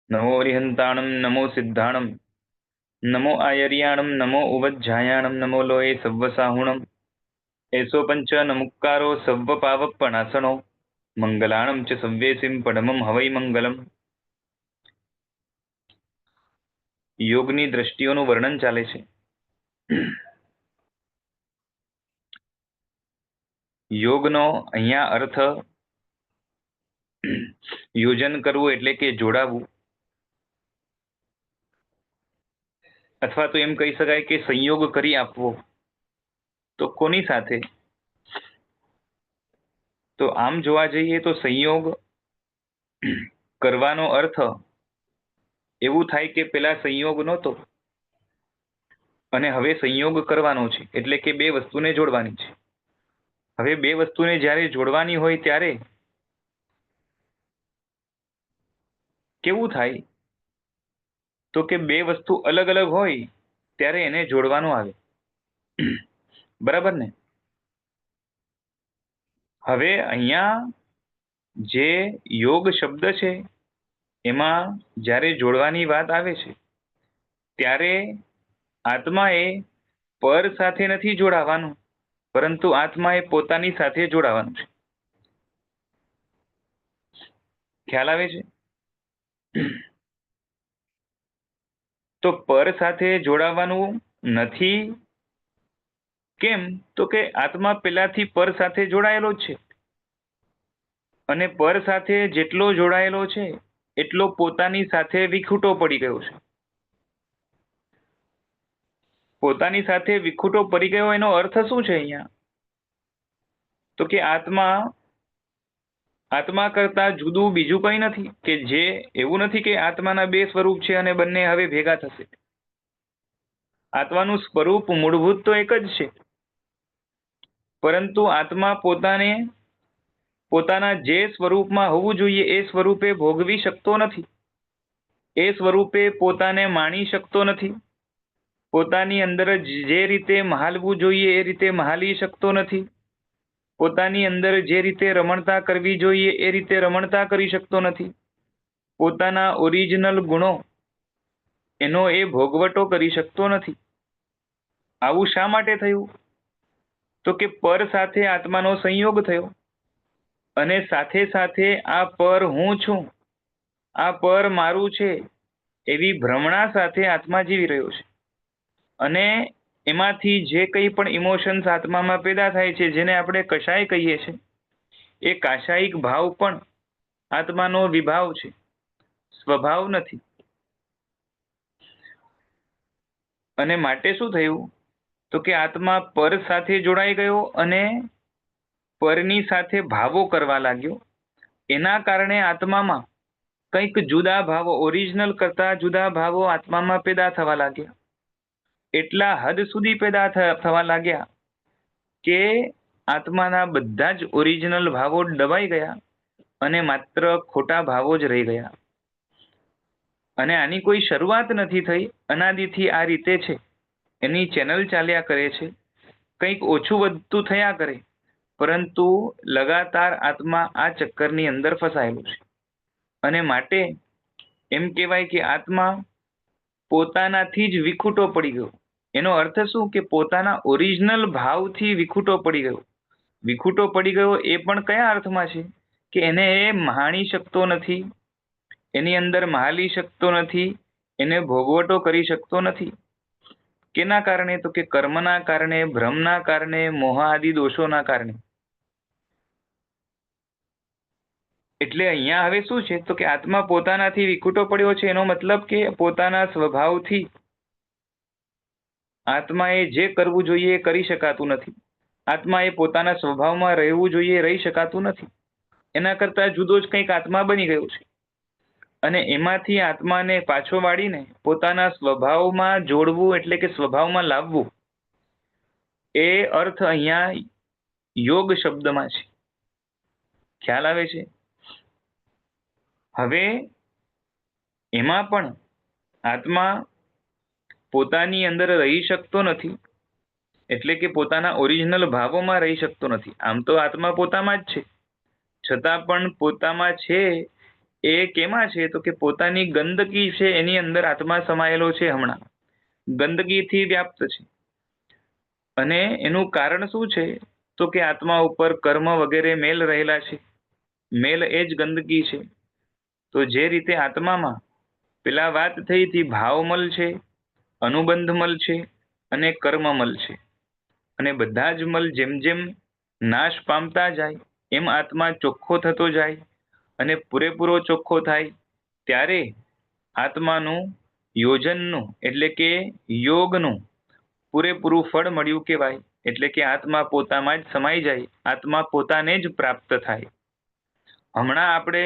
नमो अरिहंताणं नमो सिद्धाणं नमो आयर्याणं नमो उवज्झायाणं नमो लोये सव्वसाहुणम् एषो पंच नमुक्कारो सव्वपावपणासनो मंगलाणं च सव्येसिं परमं हवै मंगलम। યોગની દ્રષ્ટિઓનું વર્ણન ચાલે છે। યોગનો અહીંયા અર્થ યોજન કરવું એટલે કે જોડાવું, અથવા તો એમ કહી શકાય કે સંયોગ કરી આપવો। તો કોની સાથે? તો આમ જોવા જઈએ તો સંયોગ કરવાનો અર્થ એવું થાય કે પેલા સંયોગ નહોતો અને હવે સંયોગ કરવાનો છે, એટલે કે બે વસ્તુને જોડવાની છે। હવે બે વસ્તુને જ્યારે જોડવાની હોય ત્યારે કેવું થાય? તો કે બે વસ્તુ અલગ અલગ હોય ત્યારે એને જોડવાનું આવે, બરાબર ને? હવે અહીંયા જે યોગ શબ્દ છે એમાં જ્યારે જોડવાની વાત આવે છે ત્યારે આત્માએ પર સાથે નથી જોડાવાનું, પરંતુ આત્માએ પોતાની સાથે જોડાવાનું છે। ખ્યાલ આવે છે? તો પર સાથે જોડાવાનું નથી, કેમ? તો કે આત્મા પેલાથી પર સાથે જોડાયેલો જ છે, અને પર સાથે જેટલો જોડાયેલો છે એટલો પોતાની સાથે વિખૂટો પડી ગયો છે। પોતાની સાથે વિખૂટો પડી ગયો એનો અર્થ શું છે અહીંયા? તો કે આત્મા કરતા જુદું બીજું કંઈ નથી, કે જે એવું નથી કે આત્માના બે સ્વરૂપ છે અને બંને હવે ભેગા થશે। આત્માનું સ્વરૂપ મૂળભૂત તો એક જ છે, પરંતુ આત્મા પોતાના જે સ્વરૂપમાં હોવું જોઈએ એ સ્વરૂપે ભોગવી શકતો નથી, એ સ્વરૂપે પોતાને માણી શકતો નથી, પોતાની અંદર જે રીતે મહાલવું જોઈએ એ રીતે મહાલી શકતો નથી, પોતાની અંદર જે રીતે રમણતા કરવી જોઈએ એ રીતે રમણતા કરી શકતો નથી, પોતાના ઓરિજિનલ ગુણો એનો એ ભોગવટો કરી શકતો નથી। આવું શા માટે થયું? તો કે પર સાથે આત્માનો સંયોગ થયો, અને સાથે સાથે આ પર હું છું, આ પર મારું છે એવી ભ્રમણા સાથે આત્મા જીવી રહ્યો છે। અને એમાંથી જે કંઈ પણ ઇમોશન્સ આત્મામાં પેદા થાય છે, જેને આપણે કશાય કહીએ છીએ, એ કાશાયિક ભાવ પણ આત્માનો વિભાવ છે, સ્વભાવ નથી। અને માટે શું થયું? તો કે આત્મા પર સાથે જોડાઈ ગયો અને પરની સાથે ભાવો કરવા લાગ્યો, એના કારણે આત્મામાં કંઈક જુદા ભાવો, ઓરિજિનલ કરતા જુદા ભાવો આત્મામાં પેદા થવા લાગ્યા। એટલા હદ સુધી પેદા થવા લાગ્યા કે આત્માના બધા જ ઓરિજિનલ ભાવો દબાઈ ગયા અને માત્ર ખોટા ભાવો જ રહી ગયા। અને આની કોઈ શરૂઆત નથી થઈ, અનાદિથી આ રીતે છે, એની ચેનલ ચાલ્યા કરે છે, કંઈક ઓછું વધતું થયા કરે, પરંતુ લગાતાર આત્મા આ ચક્કરની અંદર ફસાયેલો છે। અને માટે એમ કહેવાય કે આત્મા પોતાનાથી જ વિખૂટો પડી ગયો। એનો અર્થ શું? કે પોતાના ઓરિજિનલ ભાવથી વિખૂટો પડી ગયો। વિખૂટો પડી ગયો એ પણ કયા અર્થમાં છે? કે એને એ માણી શકતો નથી, એની અંદર મહાલી શકતો નથી, એને ભોગવટો કરી શકતો નથી। કેના કારણે? તો કે કર્મના કારણે, ભ્રમના કારણે, મોહ આદિ દોષોના કારણે। એટલે અહીંયા હવે શું છે? તો કે આત્મા પોતાનાથી વિખૂટો પડ્યો છે, એનો મતલબ કે પોતાના સ્વભાવથી આત્માએ જે કરવું જોઈએ એ કરી શકાતું નથી, આત્માએ પોતાના સ્વભાવમાં રહેવું જોઈએ રહી શકાતું નથી, એના કરતા જુદો જ કંઈક આત્મા બની ગયો છે। અને એમાંથી આત્માને પાછો વાળીને પોતાના સ્વભાવમાં જોડવું, એટલે કે સ્વભાવમાં લાવવું, એ અર્થ અહીંયા યોગ શબ્દમાં છે। ખ્યાલ આવે છે? હવે એમાં પણ આત્મા પોતાની અંદર રહી શકતો નથી, એટલે કે પોતાના ઓરિજિનલ ભાવોમાં રહી શકતો નથી। આમ તો આત્મા પોતામાં જ છે, છતાં પણ પોતામાં છે એ કેમાં છે તો કે પોતાની ગંદકી છે એની અંદર આત્મા સમાયેલો છે, હમણાં ગંદકીથી વ્યાપ્ત છે. અને એનું કારણ શું છે તો કે આત્મા ઉપર કર્મ વગેરે મેલ રહેલા છે. મેલ એ જ ગંદકી છે. તો જે રીતે આત્મામાં પેલા વાત થઈ હતી, ભાવમલ છે, અનુબંધમલ છે અને કર્મમલ છે. અને બધા જ મલ જેમ જેમ નાશ પામતા જાય એમ આત્મા ચોખ્ખો થતો જાય અને પૂરેપૂરો ચોખ્ખો થાય ત્યારે આત્માનું યોજનનું એટલે કે યોગનું પૂરેપૂરું ફળ મળ્યું કહેવાય. એટલે કે આત્મા પોતામાં જ સમાઈ જાય, આત્મા પોતાને જ પ્રાપ્ત થાય. હમણાં આપણે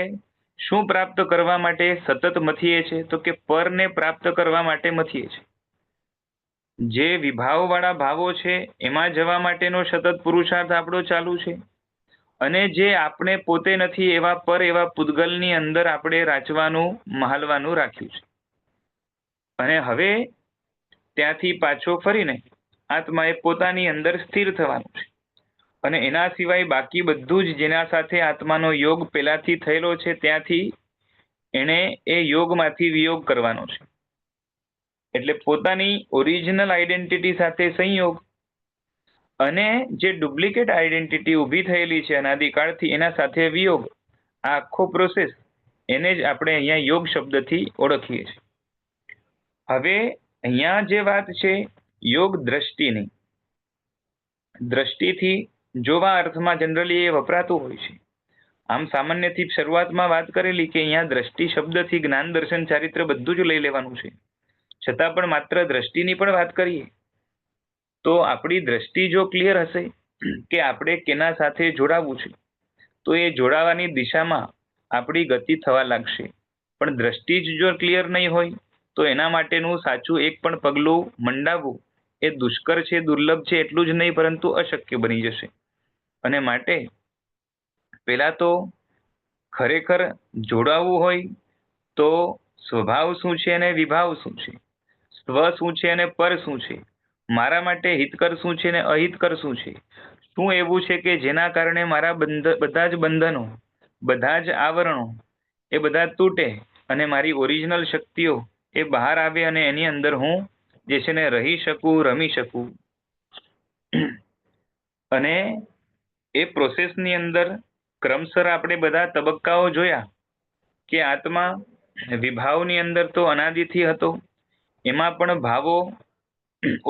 શું પ્રાપ્ત કરવા માટે સતત મથીએ છીએ તો કે પરને પ્રાપ્ત કરવા માટે મથીએ છીએ. જે વિભાવવાળા ભાવો છે એમાં જવા માટેનો સતત પુરુષાર્થ આપણો ચાલુ છે. અને જે આપણે પોતે નથી એવા પર એવા પૂતગલની અંદર આપણે રાચવાનું મહાલવાનું રાખ્યું છે. અને હવે ત્યાંથી પાછો ફરીને આત્માએ પોતાની અંદર સ્થિર થવાનું છે. અને એના સિવાય બાકી બધું જ જેના સાથે આત્માનો યોગ પહેલાથી થયેલો છે ત્યાંથી એણે એ યોગમાંથી વિયોગ કરવાનો છે. એટલે પોતાની ઓરિજિનલ આઈડેન્ટિટી સાથે સંયોગ અને જે ડુપ્લિકેટ આઈડેન્ટિટી ઊભી થયેલી છે અનાદિકાળથી એના સાથે વિયોગ. આ આખો પ્રોસેસ એને જ આપણે અહીંયા યોગ શબ્દથી ઓળખીએ છીએ. હવે અહીંયા જે વાત છે યોગ દ્રષ્ટિની, દ્રષ્ટિથી જોવા અર્થમાં જનરલી એ વપરાતું હોય છે. આમ સામાન્યથી શરૂઆતમાં વાત કરેલી કે અહીંયા દ્રષ્ટિ શબ્દથી જ્ઞાન દર્શન ચારિત્ર બધું જ લઈ લેવાનું છે. છતાં પણ માત્ર દ્રષ્ટિની પણ વાત કરીએ તો આપણી દ્રષ્ટિ જો ક્લિયર હશે કે આપણે કેના સાથે જોડાવું છે તો એ જોડાવાની દિશામાં આપણી ગતિ થવા લાગશે. પણ દ્રષ્ટિ જ જો ક્લિયર નહીં હોય તો એના માટેનું સાચું એક પણ પગલું મંડાવવું એ દુષ્કર છે, દુર્લભ છે એટલું જ નહીં પરંતુ અશક્ય બની જશે. અને માટે પેલા તો ખરેખર જોડાવવું હોય તો સ્વભાવ શું છે અને વિભાવ શું છે, સ્વ શું છે અને પર શું છે, મારા માટે હિતકર શું છે અને અહિતકર શું છે, શું એવું છે કે જેના કારણે મારા બધા જ બંધનો, બધા જ આવરણો એ બધા તૂટે અને મારી ઓરિજિનલ શક્તિઓ એ બહાર આવે અને એની અંદર હું જે છે ને રહી શકું, રમી શકું. અને એ પ્રોસેસની અંદર ક્રમશર આપણે બધા તબક્કાઓ જોયા કે આત્મા વિભાવની અંદર તો અનાદિથી હતો. એમાં પણ ભાવો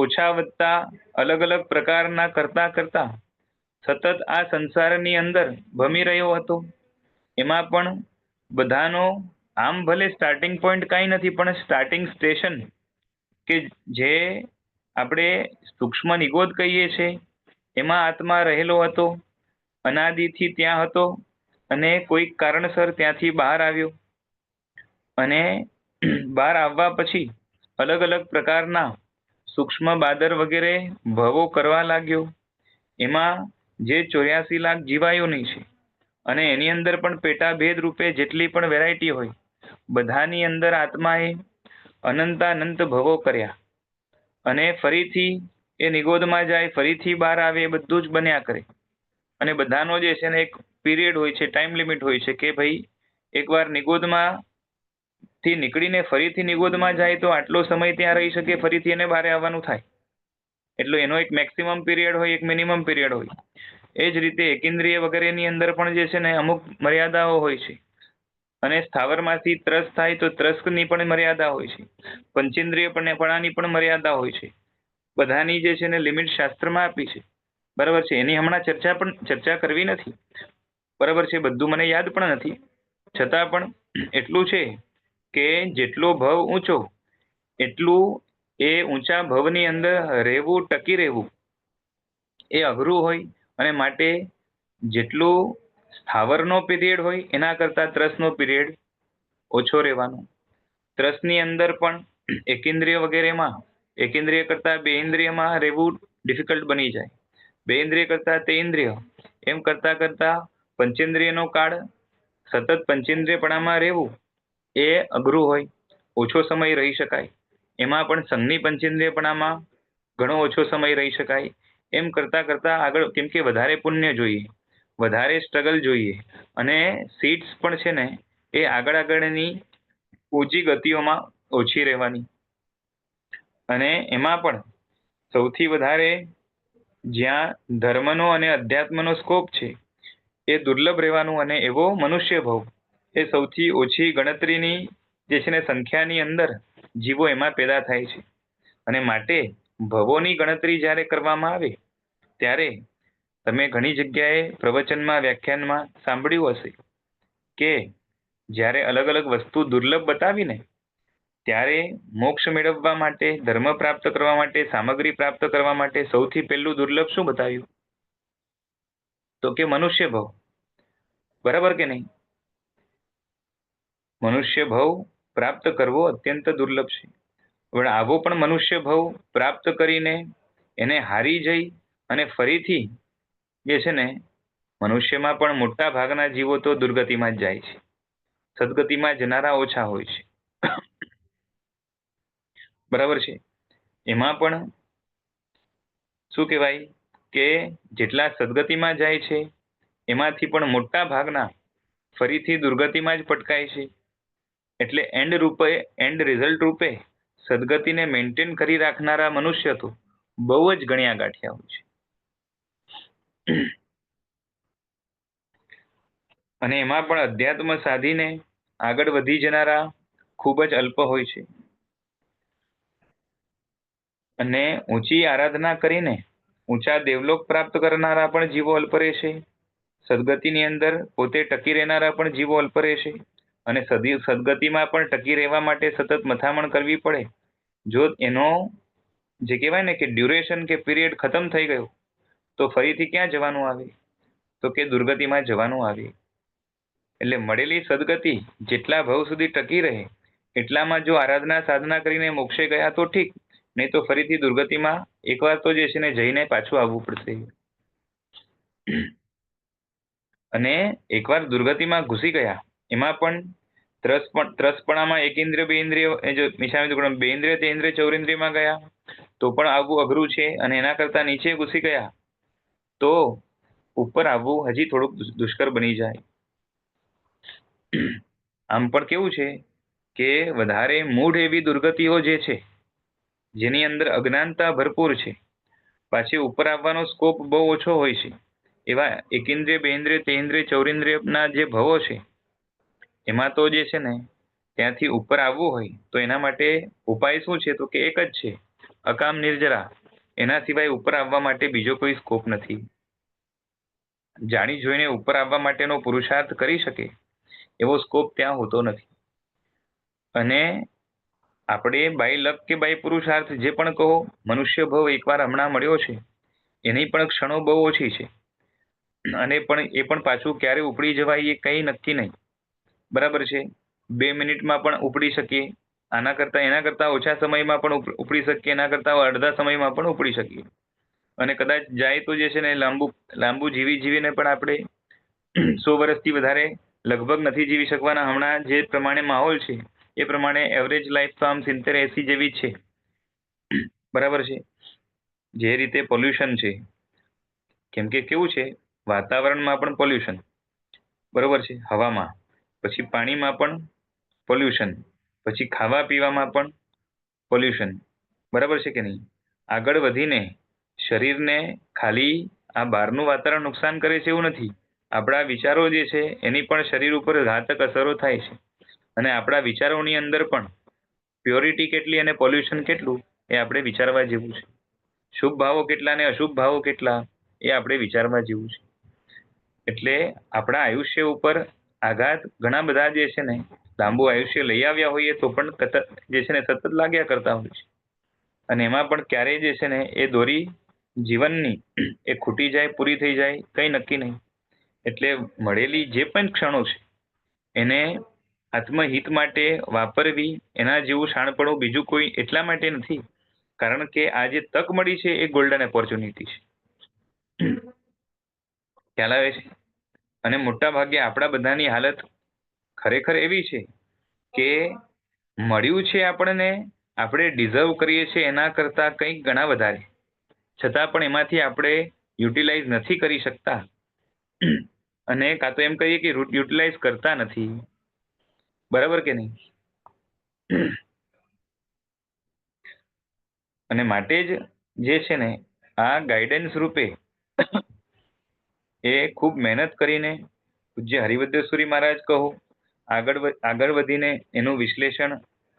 ઓછા વધતા અલગ અલગ પ્રકારના કરતા કરતા સતત આ સંસારની અંદર ભમી રહ્યો હતો. એમાં પણ બધાનો આમ ભલે સ્ટાર્ટિંગ પોઈન્ટ કાંઈ નથી પણ સ્ટાર્ટિંગ સ્ટેશન કે જે આપણે સૂક્ષ્મ નિગોદ કહીએ છીએ એમાં આત્મા રહેલો હતો, અનાદિથી ત્યાં હતો અને કોઈક કારણસર ત્યાંથી બહાર આવ્યો. અને બહાર આવવા પછી અલગ અલગ પ્રકારના સૂક્ષ્મ બાદર વગેરે ભવો કરવા લાગ્યો. એમાં જે 84 લાખ જીવાયોની છે અને એની અંદર પણ પેટા ભેદ રૂપે જેટલી પણ વેરાયટી હોય બધાની અંદર આત્માએ અનંતાનંત ભવો કર્યા. અને ફરીથી એ નિગોદમાં જાય, ફરીથી બહાર આવે, એ બધું જ બન્યા કરે. અને બધાનો જે છે ને એક પીરિયડ હોય છે, ટાઈમ લિમિટ હોય છે કે ભાઈ એકવાર નિગોદમાં થી નીકળીને ફરીથી નિગોદમાં જાય તો આટલો સમય ત્યાં રહી શકે, ફરીથી એને બહાર આવવાનું થાય. એટલે એનો એક મેક્સિમમ પીરિયડ હોય, એક મિનિમમ પીરિયડ હોય. એ જ રીતે એકેન્દ્રિય વગેરેની અંદર પણ જે છે ને અમુક મર્યાદાઓ હોય છે. અને સ્થાવરમાંથી ત્રસ થાય તો ત્રસની પણ મર્યાદા હોય છે, પંચેન્દ્રિયપણાની પણ મર્યાદા હોય છે. બધાની જે છે ને લિમિટ શાસ્ત્રમાં આપી છે. બરાબર છે. એની હમણાં ચર્ચા કરવી નથી. બરાબર છે. બધું મને યાદ પણ નથી. છતાં પણ એટલું છે કે જેટલો ભવ ઊંચો એટલું એ ઊંચા ભવની અંદર રહેવું, ટકી રહેવું એ અઘરું હોય. અને માટે જેટલું સ્થાવરનો પીરિયડ હોય એના કરતાં ત્રસનો પીરિયડ ઓછો રહેવાનો. ત્રસની અંદર પણ એકેન્દ્રિય વગેરેમાં એકેન્દ્રિય કરતાં બે ઇન્દ્રિયમાં રહેવું ડિફિકલ્ટ બની જાય. બે ઇન્દ્રિય કરતાં તે ઇન્દ્રિય એમ કરતાં કરતાં પંચેન્દ્રિયનો કાળ સતત પંચેન્દ્રિયપણામાં રહેવું એ અઘરું હોય, ઓછો સમય રહી શકાય. એમાં પણ સંઘની પંચેન્દ્રિયપણામાં ઘણો ઓછો સમય રહી શકાય. એમ કરતાં કરતાં આગળ, કેમ કે વધારે પુણ્ય જોઈએ, વધારે સ્ટ્રગલ જોઈએ. અને સીટ્સ પણ છે ને એ આગળ આગળની ઊંચી ગતિઓમાં ઓછી રહેવાની. અને એમાં પણ સૌથી વધારે જ્યાં ધર્મનો અને અધ્યાત્મનો સ્કોપ છે એ દુર્લભ રહેવાનું. અને એવો મનુષ્ય ભવ એ સૌથી ઓછી ગણતરીની જે છે ને સંખ્યાની અંદર જીવો એમાં પેદા થાય છે. અને માટે ભવોની ગણતરી જ્યારે કરવામાં આવે ત્યારે તમે ઘણી જગ્યાએ પ્રવચનમાં વ્યાખ્યાનમાં સાંભળ્યું હશે કે જ્યારે અલગ અલગ વસ્તુ દુર્લભ બતાવીને ત્યારે મોક્ષ મેળવવા માટે, ધર્મ પ્રાપ્ત કરવા માટે, સામગ્રી પ્રાપ્ત કરવા માટે સૌથી પહેલું દુર્લભ શું બતાવ્યું? તો કે મનુષ્ય ભવ. બરાબર કે નહીં? મનુષ્ય ભવ પ્રાપ્ત કરવો અત્યંત દુર્લભ છે. પણ આવો પણ મનુષ્ય ભવ પ્રાપ્ત કરીને એને હારી જઈ અને ફરીથી જે છે ને મનુષ્યમાં પણ મોટા ભાગના જીવો તો દુર્ગતિમાં જ જાય છે. સદગતિમાં જનારા ઓછા હોય છે. બરાબર છે. એમાં પણ શું કહેવાય કે જેટલા સદગતિમાં જાય છે એમાંથી પણ મોટા ભાગના ફરીથી દુર્ગતિમાં જ પટકાય છે. એટલે એન્ડ રિઝલ્ટ રૂપે સદગતિને મેન્ટેન કરી રાખનારા મનુષ્ય તો બહુ જ ગણ્યા ગાંઠ્યા હોય છે. અને એમાં પણ અધ્યાત્મ સાધીને આગળ વધી જનારા ખૂબ જ અલ્પ હોય છે. અને ઊંચી આરાધના કરીને ઊંચા દેવલોક પ્રાપ્ત કરનારા પણ જીવો અલ્પ રહેશે. સદગતિની અંદર પોતે ટકી રહેનારા પણ જીવો અલ્પ રહેશે. અને સદગતિમાં પણ ટકી રહેવા માટે સતત મથામણ કરવી પડે. જો એનો જે કહેવાય ને કે ડ્યુરેશન કે પીરિયડ ખતમ થઈ ગયો તો ફરીથી ક્યાં જવાનું આવે? તો કે દુર્ગતિમાં જવાનું આવે. એટલે મળેલી સદગતિ જેટલા ભાવ સુધી ટકી રહે એટલામાં જો આરાધના સાધના કરીને મોક્ષે ગયા તો ઠીક, નહીં તો ફરીથી દુર્ગતિમાં એકવાર તો જે છે ને જઈને પાછું આવવું પડશે. અને એકવાર દુર્ગતિમાં ઘૂસી ગયા એમાં પણ ત્રસપણામાં એક ઇન્દ્રિય બે ઇન્દ્રિય બે ઇન્દ્રિય તે ઇન્દ્રિય ચૌરિન્દ્રિયમાં ગયા તો પણ આવવું અઘરું છે. અને એના કરતા નીચે ઘૂસી ગયા તો ઉપર આવવું હજી થોડુંક દુષ્કર બની જાય. આમ પણ કેવું છે કે વધારે મૂઢ એવી દુર્ગતિઓ જે છે જેની અંદર અજ્ઞાનતા ભરપૂર છે, પાછી ઉપર આવવાનો સ્કોપ બહુ ઓછો હોય છે, એવા એકેન્દ્રિય બેન્દ્રિય તેન્દ્રિય ચૌરિન્દ્રિયના જે ભવો છે એમાં તો જે છે ને ત્યાંથી ઉપર આવવું હોય તો એના માટે ઉપાય શું છે? તો કે એક જ છે, અકામ નિર્જરા. એના સિવાય ઉપર આવવા માટે બીજો કોઈ સ્કોપ નથી. જાણી જોઈને ઉપર આવવા માટેનો પુરુષાર્થ કરી શકે એવો સ્કોપ ત્યાં હોતો નથી. અને આપણે બાય લક કે બાય પુરુષાર્થ જે પણ કહો, મનુષ્ય ભવ એકવાર હમણાં મળ્યો છે એની પણ ક્ષણો બહુ ઓછી છે. અને પણ એ પણ પાછું ક્યારે ઉપડી જવાય એ કંઈ નક્કી નહીં. બરાબર છે? 2 મિનિટમાં પણ ઉપડી શકીએ, એના કરતા ઓછા સમયમાં પણ ઉપડી શકીએ, એના કરતા અડધા સમયમાં પણ ઉપડી શકીએ. અને કદાચ જાય તો જે છે ને લાંબુ જીવીને પણ આપણે 100 વર્ષથી વધારે લગભગ નથી જીવી શકવાના. હમણાં જે પ્રમાણે માહોલ છે એ પ્રમાણે એવરેજ લાઈફ તો આમ 70-80 જેવી જ છે. બરાબર છે? જે રીતે પોલ્યુશન છે, કેમ કે કેવું છે વાતાવરણમાં પણ પોલ્યુશન, બરોબર છે, હવામાં, પછી પાણીમાં પણ પોલ્યુશન, પછી ખાવા પીવામાં પણ પોલ્યુશન. બરાબર છે કે નહીં? આગળ વધીને શરીરને ખાલી આ બહારનું વાતાવરણ નુકસાન કરે છે એવું નથી, આપણા વિચારો જે છે એની પણ શરીર ઉપર ઘાતક અસરો થાય છે. અને આપણા વિચારોની અંદર પણ પ્યોરિટી કેટલી અને પોલ્યુશન કેટલું એ આપણે વિચારવા જેવું છે. શુભ ભાવો કેટલા અને અશુભ ભાવો કેટલા એ આપણે વિચારવા જેવું છે. એટલે આપણા આયુષ્ય ઉપર આઘાત ઘણા બધા જે છે ને લાંબુ આયુષ્ય લઈ આવ્યા હોઈએ તો પણ જે છે ને સતત લાગ્યા કરતા હોય છે. અને એમાં પણ ક્યારેય જે છે ને એ દોરી જીવનની એ ખૂટી જાય, પૂરી થઈ જાય, કંઈ નક્કી નહીં. એટલે મળેલી જે પણ ક્ષણો છે એને આત્મહિત માટે વાપરવી, એના જેવું શાણપણું બીજું કોઈ એટલા માટે નથી કારણ કે આ જે તક મળી છે એ ગોલ્ડન ઓપોર્ચ્યુનિટી છે. ખ્યાલ આવે છે? અને મોટા ભાગે આપણા બધાની હાલત ખરેખર એવી છે કે મળ્યું છે આપણને, આપણે ડિઝર્વ કરીએ છીએ એના કરતાં કંઈક ઘણા વધારે, છતાં પણ એમાંથી આપણે યુટિલાઇઝ નથી કરી શકતા. અને કાં તો એમ કહીએ કે યુટિલાઇઝ કરતા નથી. બરાબર કે નહીં? અને માટે જ જે છે ને આ ગાઈડન્સ રૂપે એ ખૂબ મહેનત કરીને પૂજ્ય હરિભદ્રેશ્વરી મહારાજ કહો, આગળ વધીને એનું વિશ્લેષણ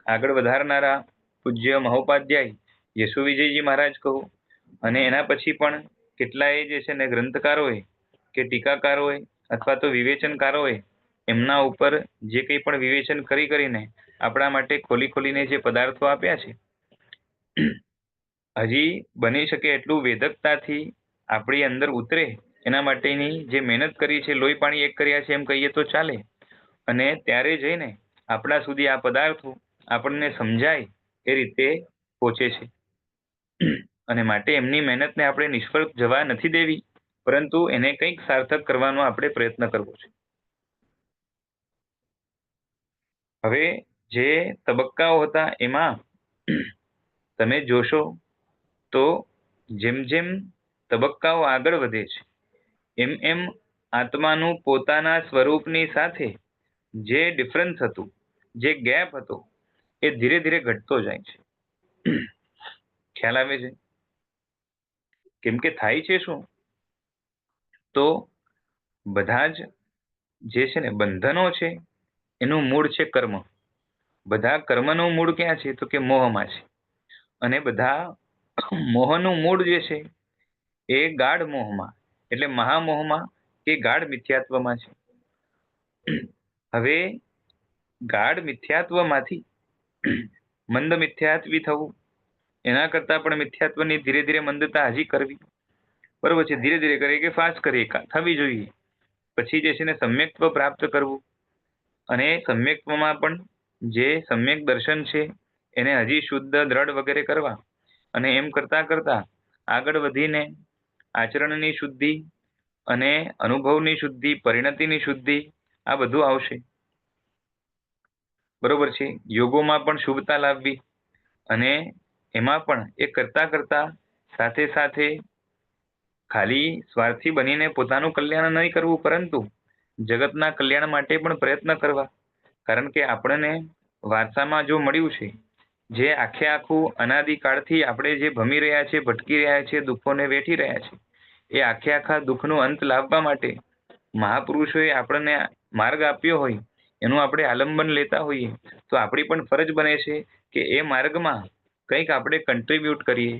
આગળ વધારનારા પૂજ્ય મહોપાધ્યાય યશુ વિજયજી મહારાજ કહો, અને એના પછી પણ કેટલાય જે છે ને ગ્રંથકારોએ કે ટીકાકારોએ અથવા તો વિવેચનકારોએ એમના ઉપર જે કંઈ પણ વિવેચન કરીને આપણા માટે ખોલી ખોલીને જે પદાર્થો આપ્યા છે, હજી બની શકે એટલું વેધકતાથી આપણી અંદર ઉતરે એના માટેની જે મહેનત કરી છે, લોહી પાણી એક કર્યા છે એમ કહીએ તો ચાલે. અને ત્યારે જઈને આપણા સુધી આ પદાર્થો આપણને સમજાય એ રીતે પહોંચે છે. અને માટે એમની મહેનતને આપણે નિષ્ફળ જવા નથી દેવી, પરંતુ એને કંઈક સાર્થક કરવાનો આપણે પ્રયત્ન કરવો છે. હવે જે તબક્કાઓ હતા એમાં તમે જોશો તો જેમ જેમ તબક્કાઓ આગળ વધે છે એમ એમ આત્માનું પોતાના સ્વરૂપની સાથે જે ડિફરન્સ હતું, જે ગેપ હતો, એ ધીરે ધીરે ઘટતો જાય છે. ખ્યાલ આવે છે? કેમ કે થાય છે શું, તો બધા જ જે છે ને બંધનો છે એનું મૂળ છે કર્મ. બધા કર્મનું મૂળ ક્યાં છે તો કે મોહમાં છે. અને બધા મોહનું મૂળ જે છે એ ગાઢ મોહમાં એટલે મહામોહમાં કે ગાઢ મિથ્યાત્વમાં છે. હવે ગાઢ મિથ્યાત્વમાંથી મંદ મિથ્યાત્વી થવું, એના કરતા પણ મિથ્યાત્વની ધીરે ધીરે મંદતા હજી કરવી, બરોબર છે, ધીરે ધીરે કરીએ કે ફાસ્ટ કરીએ થવી જોઈએ. પછી જે છે ને સમ્યક્ત્વ પ્રાપ્ત કરવું, અને સમ્યક્ત્વમાં પણ જે સમ્યક દર્શન છે એને હજી શુદ્ધ દ્રઢ વગેરે કરવા, અને એમ કરતા કરતા આગળ વધીને આચરણની શુદ્ધિ અને અનુભવની શુદ્ધિ, પરિણતિની શુદ્ધિ, આ બધું આવશે. બરોબર છે. યોગોમાં પણ શુભતા લાવવી, અને એમાં પણ એ કરતા કરતા સાથે સાથે ખાલી સ્વાર્થી બનીને પોતાનું કલ્યાણ નહીં કરવું, પરંતુ જગતના કલ્યાણ માટે પણ પ્રયત્ન કરવા. કારણ કે આપણને વારસામાં જો મળ્યું છે, જે આખે આખું અનાદિકાળથી આપણે જે ભમી રહ્યા છે, ભટકી રહ્યા છે, દુઃખોને વેઠી રહ્યા છે, એ આખે આખા દુઃખનો અંત લાવવા માટે મહાપુરુષોએ આપણને માર્ગ આપ્યો હોય, એનું આપણે આલંબન લેતા હોઈએ, તો આપણી પણ ફરજ બને છે કે એ માર્ગમાં કંઈક આપણે કન્ટ્રીબ્યુટ કરીએ,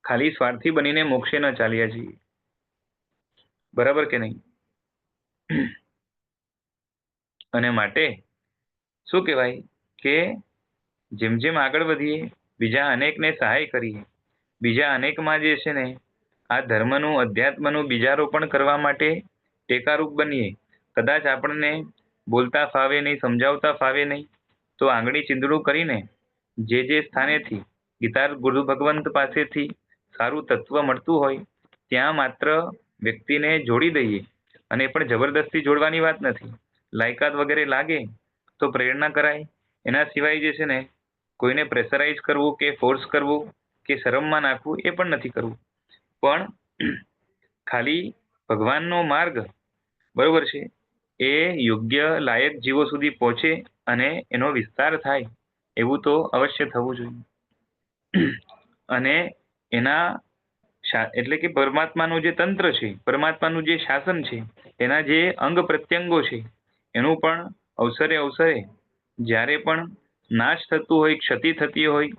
ખાલી સ્વાર્થી બનીને મોક્ષે ન ચાલ્યા જઈએ. બરાબર કે નહીં? અને માટે શું કહેવાય કે જેમ જેમ આગળ વધીએ, બીજા અનેકને સહાય કરીએ, બીજા અનેકમાં જે છે ને આ ધર્મનું, અધ્યાત્મનું બીજારોપણ કરવા માટે ટેકારૂપ બનીએ. કદાચ આપણને બોલતા ફાવે નહીં, સમજાવતા ફાવે નહીં, તો આંગળી ચીંદડું કરીને જે સ્થાનેથી ગીતા ગુરુ ભગવંત પાસેથી સારું તત્વ મળતું હોય ત્યાં માત્ર વ્યક્તિને જોડી દઈએ. અને એ પણ જબરદસ્તી જોડવાની વાત નથી, લાયકાત વગેરે લાગે તો પ્રેરણા કરાય. એના સિવાય જે છે ને કોઈને પ્રેશરાઇઝ કરવું કે ફોર્સ કરવું કે શરમમાં નાખવું એ પણ નથી કરવું. પણ ખાલી ભગવાનનો માર્ગ, બરોબર છે, એ યોગ્ય લાયક જીવો સુધી પહોંચે અને એનો વિસ્તાર થાય એવું તો અવશ્ય થવું જોઈએ. અને એના એટલે કે પરમાત્માનું જે તંત્ર છે, પરમાત્માનું જે શાસન છે, એના જે અંગ પ્રત્યંગો છે, એનું પણ અવસરે અવસરે જ્યારે પણ નાશ થતું હોય, ક્ષતિ થતી હોય,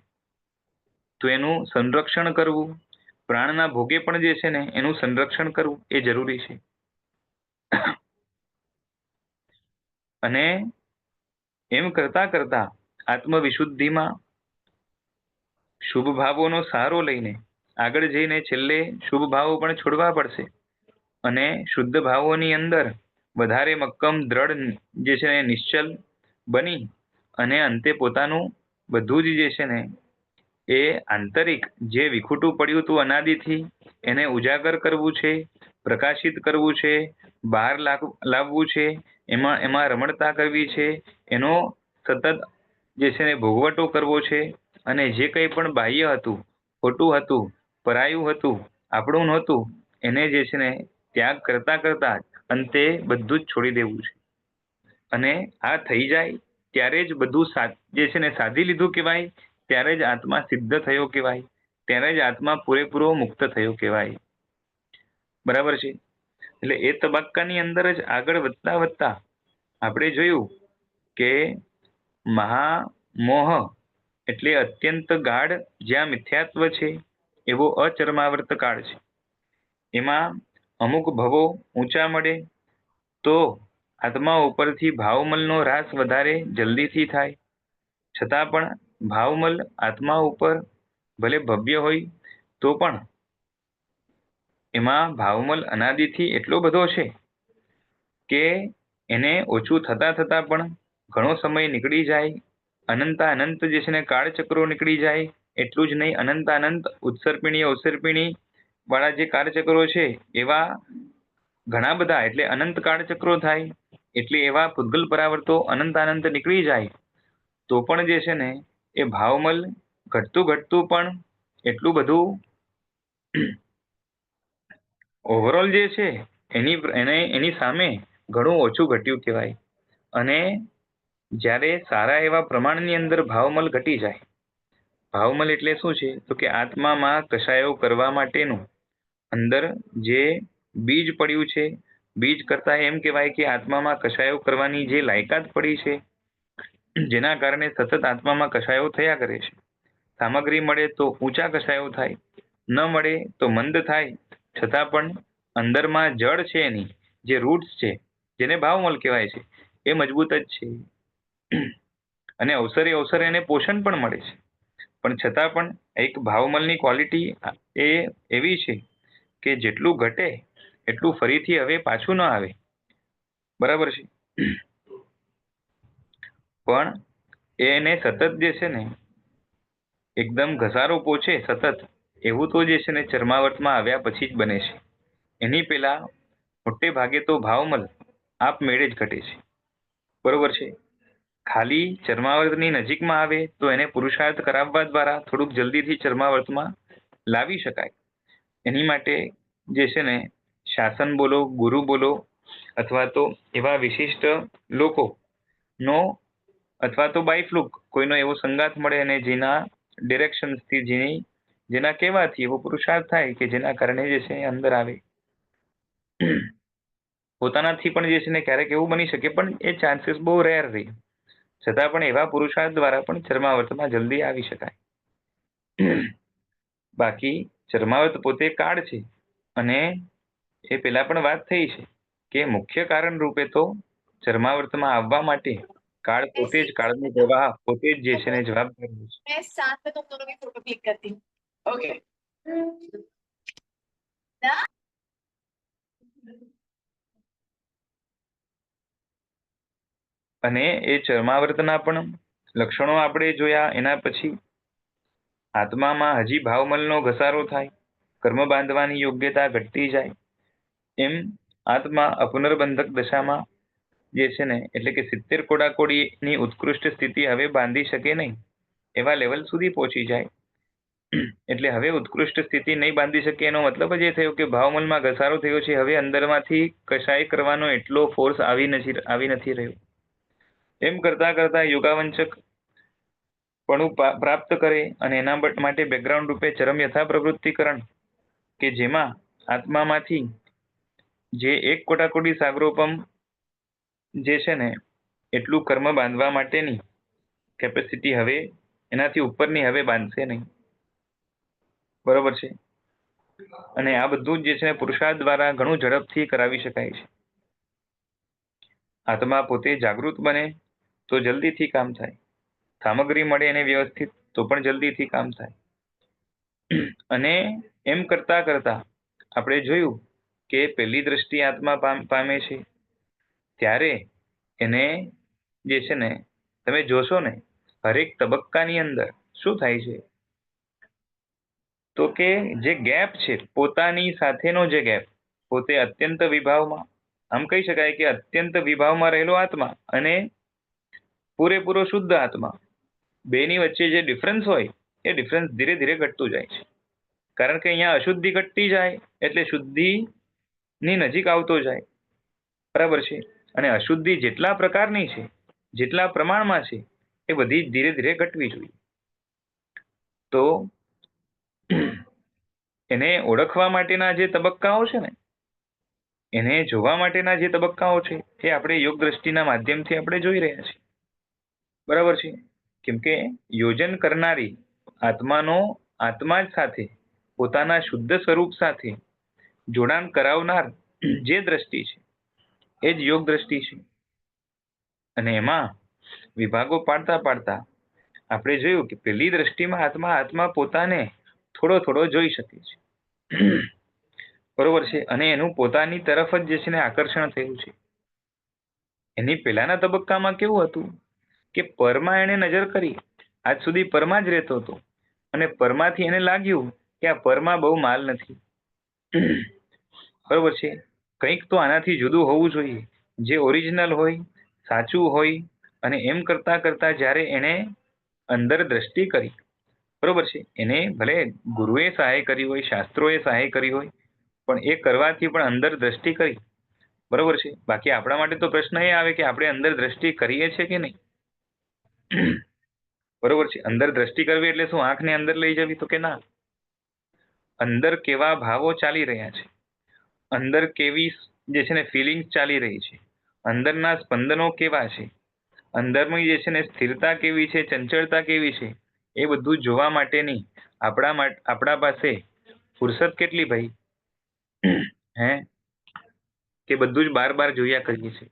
તો એનું સંરક્ષણ કરવું, પ્રાણના ભોગે પણ જે છે ને એનું સંરક્ષણ કરવું એ જરૂરી છે. અને એમ કરતા કરતા આત્મવિશુદ્ધિમાં શુભ ભાવોનો સહારો લઈને આગળ જઈને છેલ્લે શુભ ભાવો પણ છોડવા પડશે, અને શુદ્ધ ભાવોની અંદર વધારે મક્કમ દ્રઢ જે છે ને નિશ્ચલ બની અને અંતે પોતાનું બધું જ જે છે ને એ આંતરિક જે વિખૂટું પડ્યું હતું અનાદિથી એને ઉજાગર કરવું છે, પ્રકાશિત કરવું છે, બહાર લાવવું છે, એમાં રમણતા કરવી છે, એનો સતત જે છે ને ભોગવટો કરવો છે. અને જે કંઈ પણ બાહ્ય હતું, ખોટું હતું, પરાયું હતું, આપણું નહોતું, એને જે છે ને ત્યાગ કરતા કરતા અંતે બધું જ છોડી દેવું છે. અને આ થઈ જાય ત્યારે જ બધું જે છે ને સાધી લીધું કહેવાય, ત્યારે જ આત્મા સિદ્ધ થયો કહેવાય, ત્યારે જ આત્મા પૂરેપૂરો મુક્ત થયો કહેવાય. બરાબર છે. એટલે એ તબક્કાની અંદર જ આગળ વધતા વધતા આપણે જોયું કે મહામોહ એટલે અત્યંત ગાઢ જ્યાં મિથ્યાત્વ છે એવો અચર્માવર્ત કાળ છે. એમાં અમુક ભવો ઊંચા મળે તો આત્મા ઉપરથી ભાવમલનો હ્રાસ વધારે જલ્દીથી થાય, છતાં પણ ભાવમલ આત્મા ઉપર ભલે ભવ્ય હોય તો પણ એમાં ભાવમલ અનાદિથી એટલો બધો છે કે એને ઓછું થતા થતા પણ ઘણો સમય નીકળી જાય, અનંત જે છે ને કાળચક્રો નીકળી જાય. એટલું જ નહીં, અનંત ઉત્સર્પિણી અવસર્પિણી વાળા જે કાળચક્રો છે એવા ઘણા બધા, એટલે અનંત કાળચક્રો થાય, એટલે એવા પૂતગલ પરાવર્તો અનંત નીકળી જાય તો પણ જે છે ને એ ભાવમલ ઘટતું પણ એટલું બધું ઓવરઓલ જે છે એની સામે ઘણું ઓછું ઘટ્યું કહેવાય. અને જ્યારે સારા એવા પ્રમાણની અંદર ભાવમલ ઘટી જાય, ભાવમલ એટલે શું છે તો કે આત્મામાં કશાયો કરવા માટેનું અંદર જે બીજ પડ્યું છે, બીજ કરતા એમ કહેવાય કે આત્મામાં કશાયો કરવાની જે લાયકાત પડી છે, જેના કારણે સતત આત્મામાં કશાયો થયા કરે છે. સામગ્રી મળે તો ઊંચા કશાયો થાય, ન મળે તો મંદ થાય, છતાં પણ અંદરમાં જળ છે એની જે રૂટ્સ છે જેને ભાવમલ કહેવાય છે એ મજબૂત જ છે. અને અવસરે એને પોષણ પણ મળે છે. પણ છતાં પણ એક ભાવમલની ક્વોલિટી એ એવી છે કે જેટલું ઘટે એટલું ફરીથી હવે પાછું ન આવે. બરાબર છે. પણ એને સતત જે છે ને એકદમ ઘસારો પહોંચે સતત, એવું તો જે છે ને ચર્માવર્તમાં આવ્યા પછી જ બને છે. એની પહેલા મોટે ભાગે તો ભાવમલ આપમેળે જ ઘટે છે. બરોબર છે. ખાલી ચર્માવર્તની નજીકમાં આવે તો એને પુરુષાર્થ કરાવવા દ્વારા થોડુંક જલ્દીથી ચર્માવર્તમાં લાવી શકાય. એની માટે જે છે ને શાસન બોલો, ગુરુ બોલો, અથવા તો એવા વિશિષ્ટ લોકોનો અથવા તો બાયફ્લુક કોઈનો એવો સંગાત મળે અને જેના ડિરેક્શનથી જેના કહેવાથી એવો પુરુષાર્થ થાય કે જેના કારણે જે છે અંદર આવે. પોતાનાથી પણ જે છે ને ક્યારેક એવું બની શકે, પણ એ ચાન્સીસ બહુ રેર રહી, છતાં પણ એવા પુરુષાર્થ દ્વારા પણ ચર્માવર્તમાં જલ્દી આવી શકાય. બાકી ચર્માવર્ત પોતે કાળ છે, અને એ પેલા પણ વાત થઈ છે કે મુખ્ય કારણ રૂપે તો ચર્માવર્તમાં આવવા માટે કાળ પોતે જ, કાળનો પ્રવાહ પોતે જ જે છે ને જવાબદાર છે. मैं साथ में तुम दोनों की फोटो क्लिक करती हूँ. ओके. અને એ ચર્માવર્તના પણ લક્ષણો આપણે જોયા. એના પછી આત્મામાં હજી ભાવમલનો ઘસારો થાય, કર્મ બાંધવાની યોગ્યતા ઘટતી જાય, એમ આત્મા અપુનર્બંધક દશામાં જે છે ને એટલે કે 70 કોડાકોડીની ઉત્કૃષ્ટ સ્થિતિ હવે બાંધી શકે નહીં એવા લેવલ સુધી પહોંચી જાય. એટલે હવે ઉત્કૃષ્ટ સ્થિતિ નહીં બાંધી શકે એનો મતલબ જ એ થયો કે ભાવમલમાં ઘસારો થયો છે. હવે અંદરમાંથી કશાય કરવાનો એટલો ફોર્સ આવી નથી રહ્યો. એમ કરતા કરતા યોગાવંચક પણ પ્રાપ્ત કરે, અને એના માટે બેકગ્રાઉન્ડ રૂપે ચરમ યથા પ્રવૃત્તિકરણ કે જેમાં આત્મામાંથી જે 1 કોટાકોટી સાગરોપમ જે છે ને એટલું કર્મ બાંધવા માટેની કેપેસિટી હવે એનાથી ઉપરની હવે બાંધશે નહીં. બરોબર છે. અને આ બધું જ જે છે પુરુષાર્થ દ્વારા ઘણું ઝડપથી કરાવી શકાય છે. આત્મા પોતે જાગૃત બને તો જલ્દીથી કામ થાય, સામગ્રી મળે એને વ્યવસ્થિત તો પણ જલ્દીથી કામ થાય. અને એમ કરતા કરતા આપણે જોયું કે પહેલી દ્રષ્ટિ આત્મા પામે છે ત્યારે એને જે છે ને તમે જોશો ને હરેક તબક્કાની અંદર શું થાય છે તો કે જે ગેપ છે પોતાની સાથેનો જે ગેપ, પોતે અત્યંત વિભાવમાં, આમ કહી શકાય કે અત્યંત વિભાવમાં રહેલો આત્મા અને પૂરેપૂરો શુદ્ધ આત્મા, બેની વચ્ચે જે ડિફરન્સ હોય એ ડિફરન્સ ધીરે ધીરે ઘટતું જાય છે. કારણ કે અહીંયા અશુદ્ધિ ઘટતી જાય એટલે શુદ્ધિની નજીક આવતો જાય. બરાબર છે. અને અશુદ્ધિ જેટલા પ્રકારની છે, જેટલા પ્રમાણમાં છે એ બધી ધીરે ધીરે ઘટવી જોઈએ. તો એને ઓળખવા માટેના જે તબક્કાઓ છે ને, એને જોવા માટેના જે તબક્કાઓ છે એ આપણે યોગ દ્રષ્ટિના માધ્યમથી આપણે જોઈ રહ્યા છીએ. બરાબર છે? કેમ કે યોજન કરનારી આત્મા જ સાથે, પોતાના શુદ્ધ સ્વરૂપ સાથે જોડાણ કરાવનાર જે દ્રષ્ટિ છે એ જ યોગ દ્રષ્ટિ છે. અને એમાં વિભાગો પાડતા પાડતા આપણે જોયું કે પેલી દ્રષ્ટિમાં આત્મા પોતાને થોડો થોડો જોઈ શકે છે. બરોબર છે? અને એનું પોતાની તરફ જ જે છે ને આકર્ષણ થયું છે. એની પહેલાના તબક્કામાં કેવું હતું કે પરમાં એને નજર કરી, આજ સુધી પરમાં જ રહેતો હતો, અને પરમાંથી એને લાગ્યું કે આ પરમાં બહુ માલ નથી. બરોબર છે? કંઈક તો આનાથી જુદું હોવું જોઈએ, જે ઓરિજિનલ હોય, સાચું હોય. અને એમ કરતા કરતા જ્યારે એને અંદર દ્રષ્ટિ કરી, બરોબર છે, એને ભલે ગુરુએ સહાય કરી હોય, શાસ્ત્રોએ સહાય કરી હોય, પણ એ કરવાથી પણ અંદર દ્રષ્ટિ કરી. બરોબર છે? બાકી આપણા માટે તો પ્રશ્ન એ આવે કે આપણે અંદર દ્રષ્ટિ કરીએ છીએ કે નહીં. બરોબર છે? અંદર દ્રષ્ટિ કરવી એટલે શું? આંખને અંદર લઈ જવી? તો કે ના. અંદર કેવા ભાવો ચાલી રહ્યા છે, અંદર કેવી જે છે ને ફિલિંગ્સ ચાલી રહી છે, અંદરના સ્પંદનો કેવા છે, અંદરની જે છે ને સ્થિરતા કેવી છે, ચંચળતા કેવી છે, એ બધું જોવા માટેની આપણા પાસે ફુરસત કેટલી ભાઈ? હે? કે બધું જ બાર બાર જોયા કરીએ છીએ.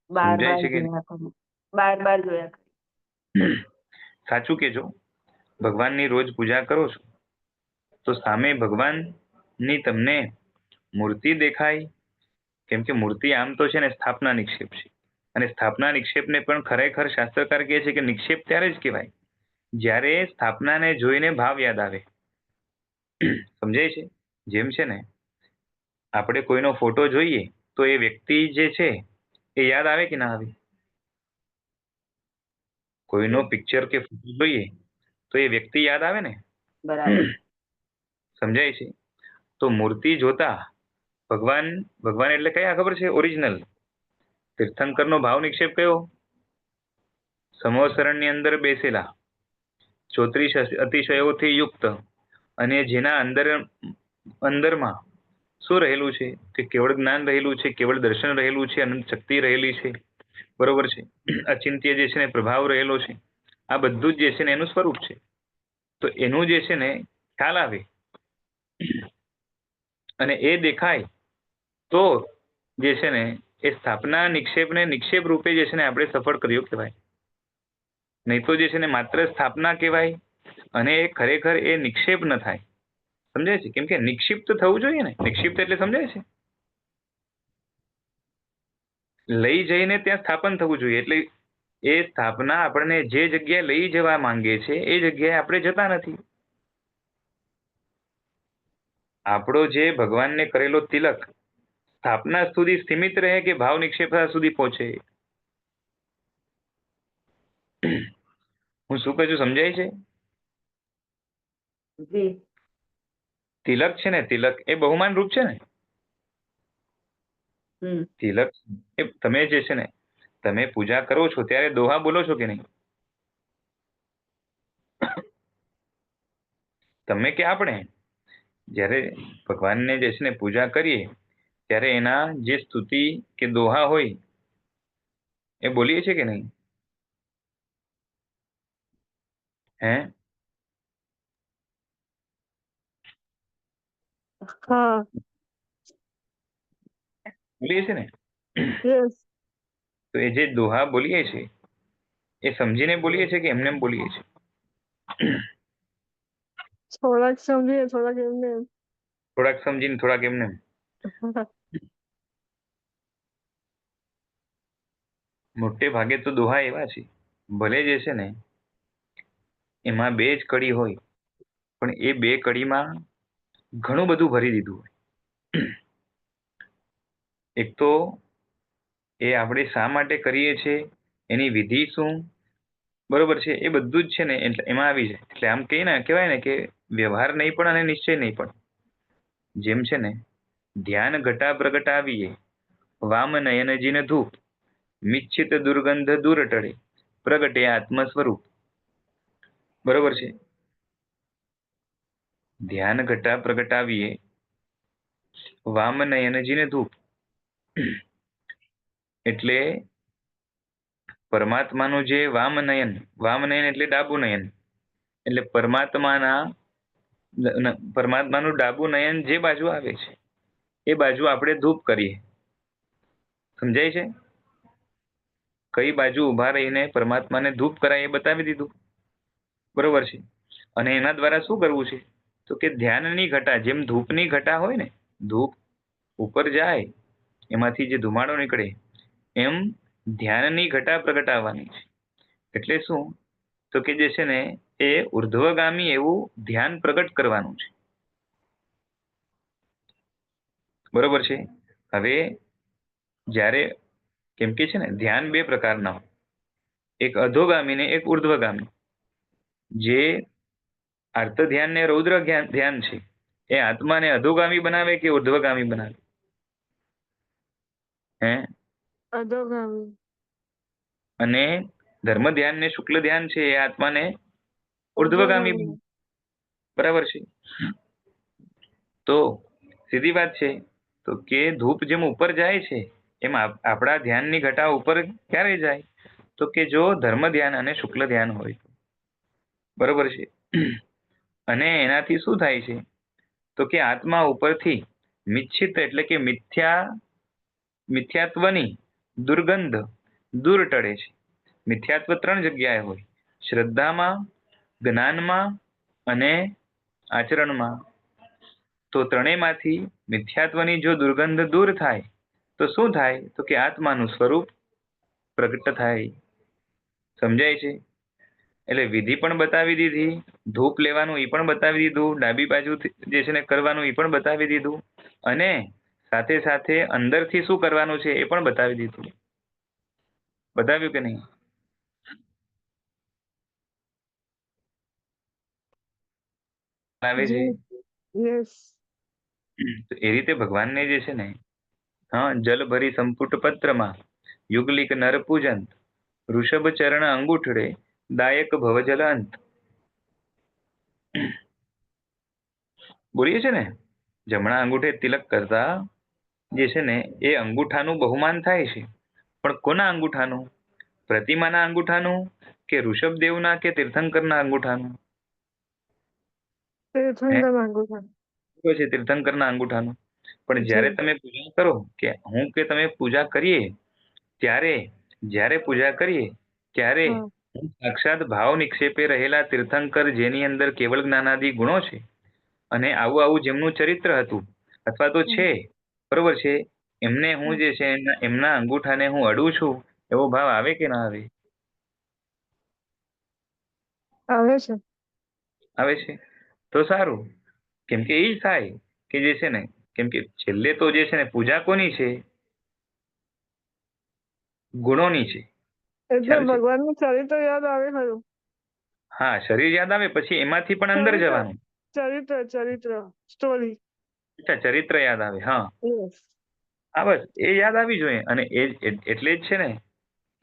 બાર સમજાય બાર છે કે નહીં? જોયા કરું. બાર જોયા કરું. સાચું કેજો. ભગવાનની રોજ પૂજા કરો છો તો સામે ભગવાનની તમને મૂર્તિ દેખાય? કેમ કે મૂર્તિ આમ તો છે ને સ્થાપના નિક્ષેપ છે, અને સ્થાપના નિક્ષેપને પણ ખરેખર શાસ્ત્રકાર કહે છે કે નિક્ષેપ ત્યારે જ કહેવાય જ્યારે સ્થાપનાને જોઈને ભાવ યાદ આવે. સમજાય છે? જેમ છે ને આપણે કોઈનો ફોટો જોઈએ તો એ વ્યક્તિ જે છે એ યાદ આવે કે ના આવે? કોઈનો પિક્ચર કે ફોટો જોઈએ તો એ વ્યક્તિ યાદ આવે ને? બરાબર. સમજાય છે? તો મૂર્તિ જોતા ભગવાન એટલે કયા ખબર છે? ઓરિજિનલ. તીર્થંકરનો ભાવ નિક્ષેપ કયો? સમોસરણની અંદર બેસેલા, 34 અતિશયોથી યુક્ત, અને જેના અંદરમાં શું રહેલું છે? કે કેવળ જ્ઞાન રહેલું છે, કેવળ દર્શન રહેલું છે, અનંત શક્તિ રહેલી છે. બરોબર છે? અચિંત્ય જે છે ને પ્રભાવ રહેલો છે. આ બધું જ જે છે ને એનું સ્વરૂપ છે. તો એનું જે છે ને ખ્યાલ આવે અને એ દેખાય તો જે છે ને એ સ્થાપના નિક્ષેપને નિક્ષેપ રૂપે જે છે ને આપણે સફળ કર્યો કહેવાય. નહીં તો જે છે ને માત્ર સ્થાપના કહેવાય, અને એ ખરેખર એ નિક્ષેપ ન થાય. સમજાય છે? કેમ કે નિક્ષિપ્ત થવું જોઈએ ને. નિક્ષિપ્ત એટલે સમજાય છે? લઈ જઈને ત્યાં સ્થાપન થવું જોઈએ. એટલે એ સ્થાપના આપણને જે જગ્યાએ લઈ જવા માંગે છે એ જગ્યાએ આપણે જતા નથી. આપણો જે ભગવાનને કરેલો તિલક સ્થાપના સુધી સીમિત રહે કે ભાવ નિક્ષેપતા સુધી પહોંચે? હું શું કહું છું સમજાય છે? જી. તિલક છે ને, તિલક એ બહુમાન રૂપ છે ને. તિલક એ તમે જે છે ને તમે પૂજા કરો છો ત્યારે દોહા બોલો છો કે નહીં? તમે કે આપણે જ્યારે ભગવાનને જે છે ને પૂજા કરીએ ત્યારે એના જે સ્તુતિ કે દોહા હોય એ બોલીએ છીએ કે નહીં? હે? હા. બોલીએ છીએ ને? યસ. તો એ જે દોહા બોલીએ છીએ એ સમજીને બોલીએ છીએ કે એમને એમ બોલીએ છીએ? થોડાક સમજીએ, થોડાક એમને. થોડાક સમજીને થોડાક એમને. મોટે ભાગે તો દોહા એવા છે, ભલે જે છે ને એમાં બે જ કડી હોય, પણ એ બે કડીમાં ઘણું બધું ભરી દીધું હોય. એક તો એ આપણે શા માટે કરીએ છીએ, એની વિધિ શું, બરોબર છે, એ બધું જ છે ને એટલે એમાં આવી જાય. એટલે આમ કહેવાય ને કે વ્યવહાર નહીં પણ અને નિશ્ચય નહીં પણ. જેમ છે ને ધ્યાન ઘટા પ્રગટાવીએ વામ નયન જીન ધૂપ મિચ્છિત દુર્ગંધ દૂર ટળે પ્રગટે આત્મ સ્વરૂપ. બરોબર છે. ધ્યાન ઘટા પ્રગટાવીએ વામ નયન જીને ધૂપ, એટલે પરમાત્માનું જે વામનયન એટલે ડાબુ નયન, એટલે પરમાત્માનું ડાબુ નયન જે બાજુ આવે છે એ બાજુ આપણે ધૂપ કરીએ. સમજાય છે? કઈ બાજુ ઉભા રહીને પરમાત્માને ધૂપ કરાય એ બતાવી દીધું. બરોબર છે. અને એના દ્વારા શું કરવું છે? તો કે ધ્યાનની ઘટા, જેમ ધૂપની ઘટા હોય ને, ધૂપ ઉપર જાય એમાંથી જે ધુમાડો નીકળે, એમ ધ્યાનની ઘટા પ્રગટાવવાની છે. એટલે શું? તો કે જે છે ને એ ઉર્ધ્વગામી એવું ધ્યાન પ્રગટ કરવાનું છે. બરોબર છે. હવે જ્યારે, કેમ કે છે ને ધ્યાન બે પ્રકારના હોય, એક અધોગામી ને એક ઉર્ધ્વગામી. જે આર્ત ધ્યાન ને રૌદ્ર ધ્યાન છે એ આત્માને અધોગામી બનાવે કે ઉર્ધ્વગામી બનાવે? હે? અધોગામી. અને ધર્મ ધ્યાન ને શુક્લ ધ્યાન છે એ આત્માને ઉર્ધ્વગામી ઉર્ધ્વગામી. બનાવે. બરાબર છે. તો સીધી વાત છે. તો કે ધૂપ જેમ ઉપર જાય છે એમ આપણા ધ્યાનની ઘટા ઉપર ક્યારે જાય? તો કે જો ધર્મ ધ્યાન અને શુક્લ ધ્યાન હોય. બરોબર છે. અને એનાથી શું થાય છે? તો કે આત્મા ઉપરથી મિચ્છિત એટલે કે મિથ્યાત્વની દુર્ગંધ દૂર ટળે છે. મિથ્યાત્વ 3 જગ્યાએ હોય: શ્રદ્ધામાં, જ્ઞાનમાં અને આચરણમાં. તો ત્રણેયમાંથી મિથ્યાત્વની જો દુર્ગંધ દૂર થાય તો શું થાય? તો કે આત્માનું સ્વરૂપ પ્રગટ થાય. સમજાય છે? એટલે વિધિ પણ બતાવી દીધી, ધૂપ લેવાનું એ પણ બતાવી દીધું, ડાબી બાજુ જે છે ને કરવાનું એ પણ બતાવી દીધું, અને સાથે સાથે અંદરથી શું કરવાનું છે એ પણ બતાવી દીધું. બતાવ્યું કે નહીં? આવે છે. જી. યસ. તો એ રીતે ભગવાનને જે છે ને, હા, જલ ભરી સંપુટ પત્રમાં યુગલિક નર પૂજંત ઋષભ ચરણ અંગૂઠડે દાયક ભવજલ અંત. બોલીએ છે ને, જમણા અંગૂઠે તિલક કરતા જે છે ને એ અંગૂઠાનું બહુમાન થાય છે. પણ કોના અંગૂઠાનું? પ્રતિમાના અંગૂઠાનું કે ઋષભદેવના કે તીર્થંકરના અંગૂઠાનું? તીર્થંકર અંગૂઠા. છે તીર્થંકરના અંગૂઠાનું. પણ જ્યારે જી. તમે પૂજા કરો, કે હું કે તમે પૂજા કરીએ ત્યારે, જ્યારે પૂજા કરીએ ત્યારે હા. હું સાક્ષાત ભાવ નિક્ષેપે રહેલા તીર્થંકર, જેની અંદર કેવળ જ્ઞાનાદિ ગુણો છે, અને આવું આવું જેમનું ચરિત્ર હતું અથવા તો છે, બરોબર છે, એમને હું જે છે એમના અંગૂઠાને હું અડું છું, એવો ભાવ આવે કે ના આવે? આવે છે. આવે છે. તો સારું. કેમ કે એ થાય કે જે છે ને, કેમ કે છેલ્લે તો જે છે ને પૂજા કોની છે? ગુણોની છે. એટલે ખ્યાલ છે? ભગવાનનું ચરિત્ર યાદ આવે ખરું. હા, શરીર યાદ આવે, પછી એમાંથી પણ અંદર ચરિત્ર જવાનું. ચરિત્ર સ્ટોરી. અચ્છા, ચરિત્ર યાદ આવે. હા યસ. હા, બસ એ યાદ આવી જોઈએ. અને એટલે જ છે ને,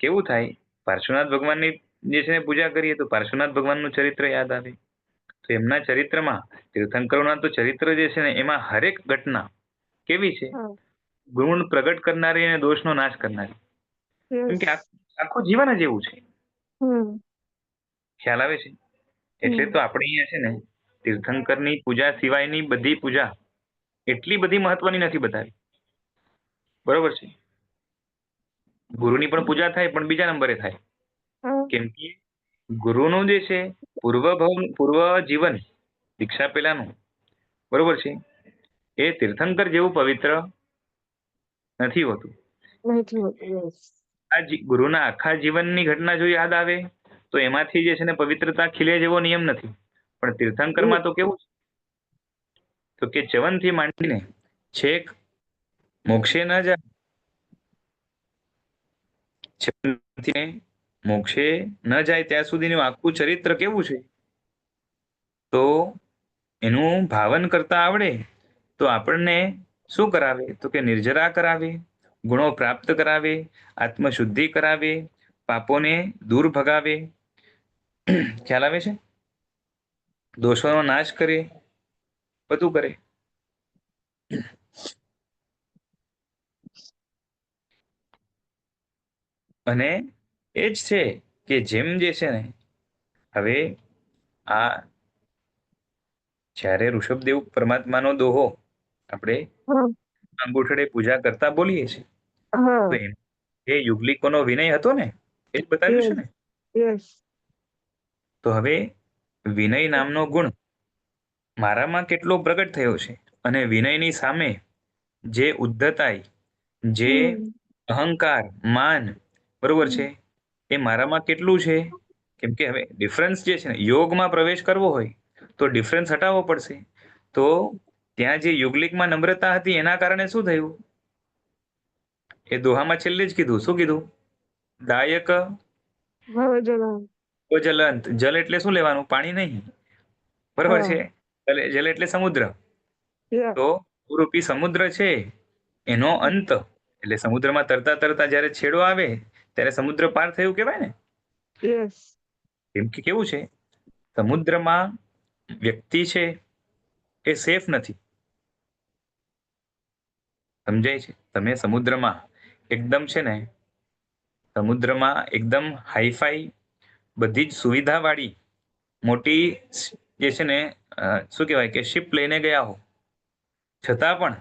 કેવું થાય, પાર્શ્વનાથ ભગવાનની જે છે ને પૂજા કરીએ તો પાર્શ્વનાથ ભગવાનનું ચરિત્ર યાદ આવે. તો એમના ચરિત્રમાં, તીર્થંકરોના તો ચરિત્ર જે છે ને એમાં હરેક ઘટના કેવી છે? હા. ગુણ પ્રગટ કરનારી અને દોષનો નાશ કરનારી. કેમ યસ. કે આખું જીવન જ એવું છે. હમ. ખ્યાલ આવે છે? એટલે હમ. તો આપણે અહીંયા છે ને તીર્થંકરની પૂજા સિવાયની બધી પૂજા એટલી બધી મહત્વની નથી બતાવી. બરોબર છે. ગુરુની પણ પૂજા થાય, પણ બીજા નંબરે થાય. હા. કેમ કે ગુરુનું જે છે પૂર્વ જીવન, દીક્ષા પેલાનું, બરોબર છે, એ તીર્થંકર જેવું પવિત્ર નથી હોતું. નથી હોતું. યસ. ગુરુના આખા જીવનની ઘટના જો યાદ આવે તો એમાંથી જે છે ને પવિત્રતા ખીલે જેવો નિયમ નથી. પણ તીર્થંકરમાં તો કેવું છે? તો કે ચ્યવનથી માંડીને છેક મોક્ષે ન જાય, ચ્યવનથી મોક્ષે ન જાય ત્યાં સુધીનું આખું ચરિત્ર કેવું છે? તો એનું ભાવન કરતા આવડે તો આપણને શું કરાવે? તો કે નિર્જરા કરાવે, ગુણો પ્રાપ્ત કરાવે, આત્મશુદ્ધિ કરાવે, પાપોને દૂર ભગાવે, ખ્યાલ આવે છે, દોષોનો નાશ કરે, બધું કરે. અને એ જ છે કે જેમ જે છે ને હવે આ જ્યારે ઋષભદેવ પરમાત્માનો દોહો આપણે હા અંગૂઠડે પૂજા કરતા બોલીએ છીએ, હા તો એમ એ યુગલિકોનો વિનય હતો ને એ જ બતાવ્યું છે યસ ને. યસ તો હવે વિનય નામનો ગુણ મારામાં કેટલો પ્રગટ થયો છે, અને વિનયની સામે જે ઉદ્ધતાઈ, જે અહંકાર, માન, બરોબર છે, એ મારામાં કેટલું છે. કેમ કે હવે ડિફરન્સ જે છે ને, યોગમાં પ્રવેશ કરવો હોય તો ડિફરન્સ હટાવવો પડશે. તો ત્યાં જે યુગલિકમાં નમ્રતા હતી એના કારણે શું થયું, એ દોહામાં છેલ્લે જ કીધું, શું કીધું, દાયક ભવજનમ જલંત. જલ એટલે શું લેવાનું, પાણી નહીં, બરોબર હા છે. જલ એટલે સમુદ્ર. યા તો રૂપી સમુદ્ર છે એનો અંત, એટલે સમુદ્રમાં તરતા તરતા જ્યારે છેડો આવે ત્યારે સમુદ્ર પાર થયું કહેવાય ને. યસ કેમ કે કેવું છે, સમુદ્રમાં વ્યક્તિ છે એ સેફ નથી. સમજાય છે, તમે સમુદ્રમાં એકદમ છે ને, સમુદ્રમાં એકદમ હાઈફાઈ બધી જ સુવિધા વાળી મોટી જે છે ને શું કહેવાય કે શિપ લઈને ગયા હો, છતાં પણ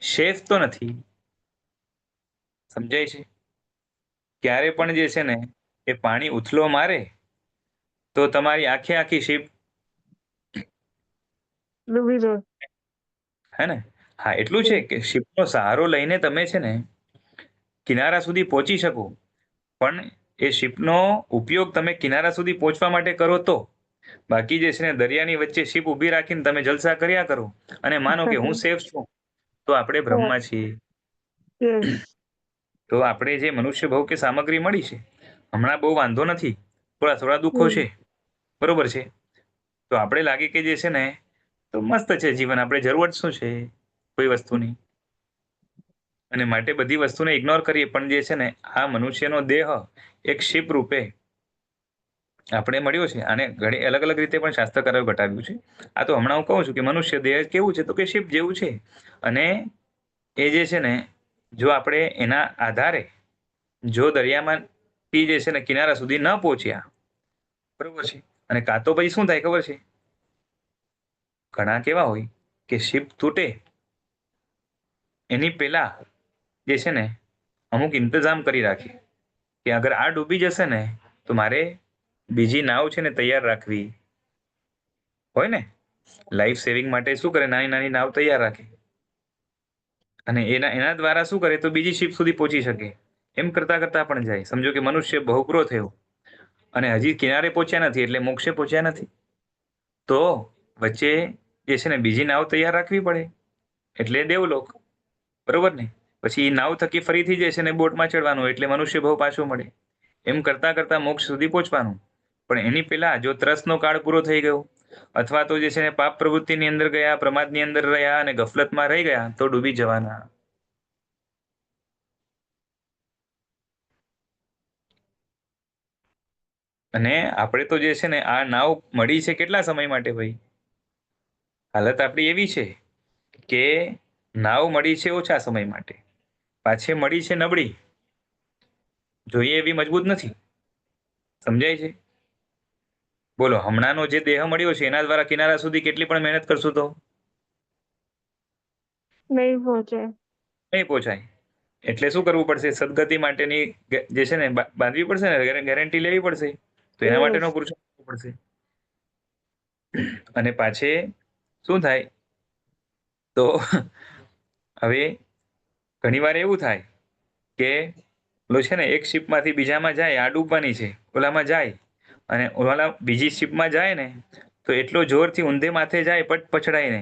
સેફ તો નથી. સમજાય છે, ક્યારે પણ જે છે ને એ પાણી ઉથલો મારે તો તમારી આખે આખી શિપ, ડૂબી જાય હે ને. હા એટલું છે કે શિપનો સહારો લઈને તમે છે ને કિનારા સુધી પહોંચી શકો, પણ એ શિપનો ઉપયોગ તમે કિનારા સુધી પહોંચવા માટે કરો તો. બાકી જે છે ને દરિયાની વચ્ચે શિપ ઊભી રાખીને તમે જલસા કર્યા કરો અને માનો કે હું સેફ છું, તો આપણે બ્રહ્મમાં છીએ. યસ તો આપણે જે મનુષ્ય ભોગ કે સામગ્રી મળી છે, હમણાં બહુ વાંધો નથી, થોડા થોડા દુઃખો છે, બરોબર છે. તો આપણે લાગે કે જે છે ને તો મસ્ત છે જીવન, આપણે જરૂરત શું છે કોઈ વસ્તુની, અને માટે બધી વસ્તુને ઇગ્નોર કરીએ. પણ જે છે ને આ મનુષ્યનો દેહ એક શિપ રૂપે આપણે મળ્યો છે. આને ઘણી અલગ અલગ રીતે પણ શાસ્ત્રકારોએ બતાવ્યું છે. આ તો હમણાં હું કહું છું કે મનુષ્ય દેહ કેવું છે, તો કે શિપ જેવું છે. અને એ જે છે ને જો આપણે એના આધારે જો દરિયામાંથી જે છે ને કિનારા સુધી ન પહોંચ્યા, બરોબર છે, અને કાં તો પછી શું થાય ખબર છે, ઘણા કેવા હોય કે શિપ તૂટે એની પેલા જે છે ને અમુક ઇંતજામ કરી રાખે કે અગર આ ડૂબી જશે ને તો મારે બીજી નાવ છે ને તૈયાર રાખવી હોય ને. લાઈફ સેવિંગ માટે શું કરે, નાની નાની નાવ તૈયાર રાખે, અને એના એના દ્વારા શું કરે તો બીજી શિપ સુધી પહોંચી શકે. એમ કરતા કરતા પણ જાય. સમજો કે મનુષ્ય બહુકરો થયો અને હજી કિનારે પહોંચ્યા નથી, એટલે મોક્ષે પહોંચ્યા નથી, તો વચ્ચે જે છે ને બીજી નાવ તૈયાર રાખવી પડે, એટલે દેવલોક, બરોબર ને. પછી એ નાવ થકી ફરીથી જે છે ને બોટમાં ચડવાનું, એટલે મનુષ્ય ભાવ પાછો મળે. એમ કરતા કરતા મોક્ષ સુધી પહોંચવાનું. પણ એની પહેલા જો ત્રસનો કાળ પૂરો થઈ ગયો, અથવા તો જે છે ને પાપ પ્રવૃત્તિની અંદર ગયા, પ્રમાદની અંદર રહ્યા અને ગફલતમાં રહી ગયા, તો ડૂબી જવાના. અને આપણે તો જે છે ને આ નાવ મળી છે કેટલા સમય માટે ભાઈ, હાલત આપણી એવી છે કે નાવ મળી છે ઓછા સમય માટે, પાછી મળી છે નબળી, જોઈએ એવી મજબૂત નથી. સમજાય છે? બોલો, હમણાંનો જે દેહ મળ્યો છે એના દ્વારા કિનારા સુધી કેટલી પણ મહેનત કરશું તો નહીં પહોંચે નહીં પહોંચાય. એટલે શું કરવું પડશે, સદગતિ માટેની જે છે ને બાંધવી પડશે ને, ગેરંટી લેવી પડશે. તો એના યસ માટેનો પુરુષાર્થ કરવો પડશે. અને પાછે શું થાય, તો હવે ઘણીવાર એવું થાય કે ઓલો છે ને એક શિપમાંથી બીજામાં જાય, આ ડૂબવાની છે, ઓલામાં જાય, અને ઓલા બીજી શિપમાં જાય ને તો એટલો જોરથી ઊંધે માથે જાય પટ પછડાઈને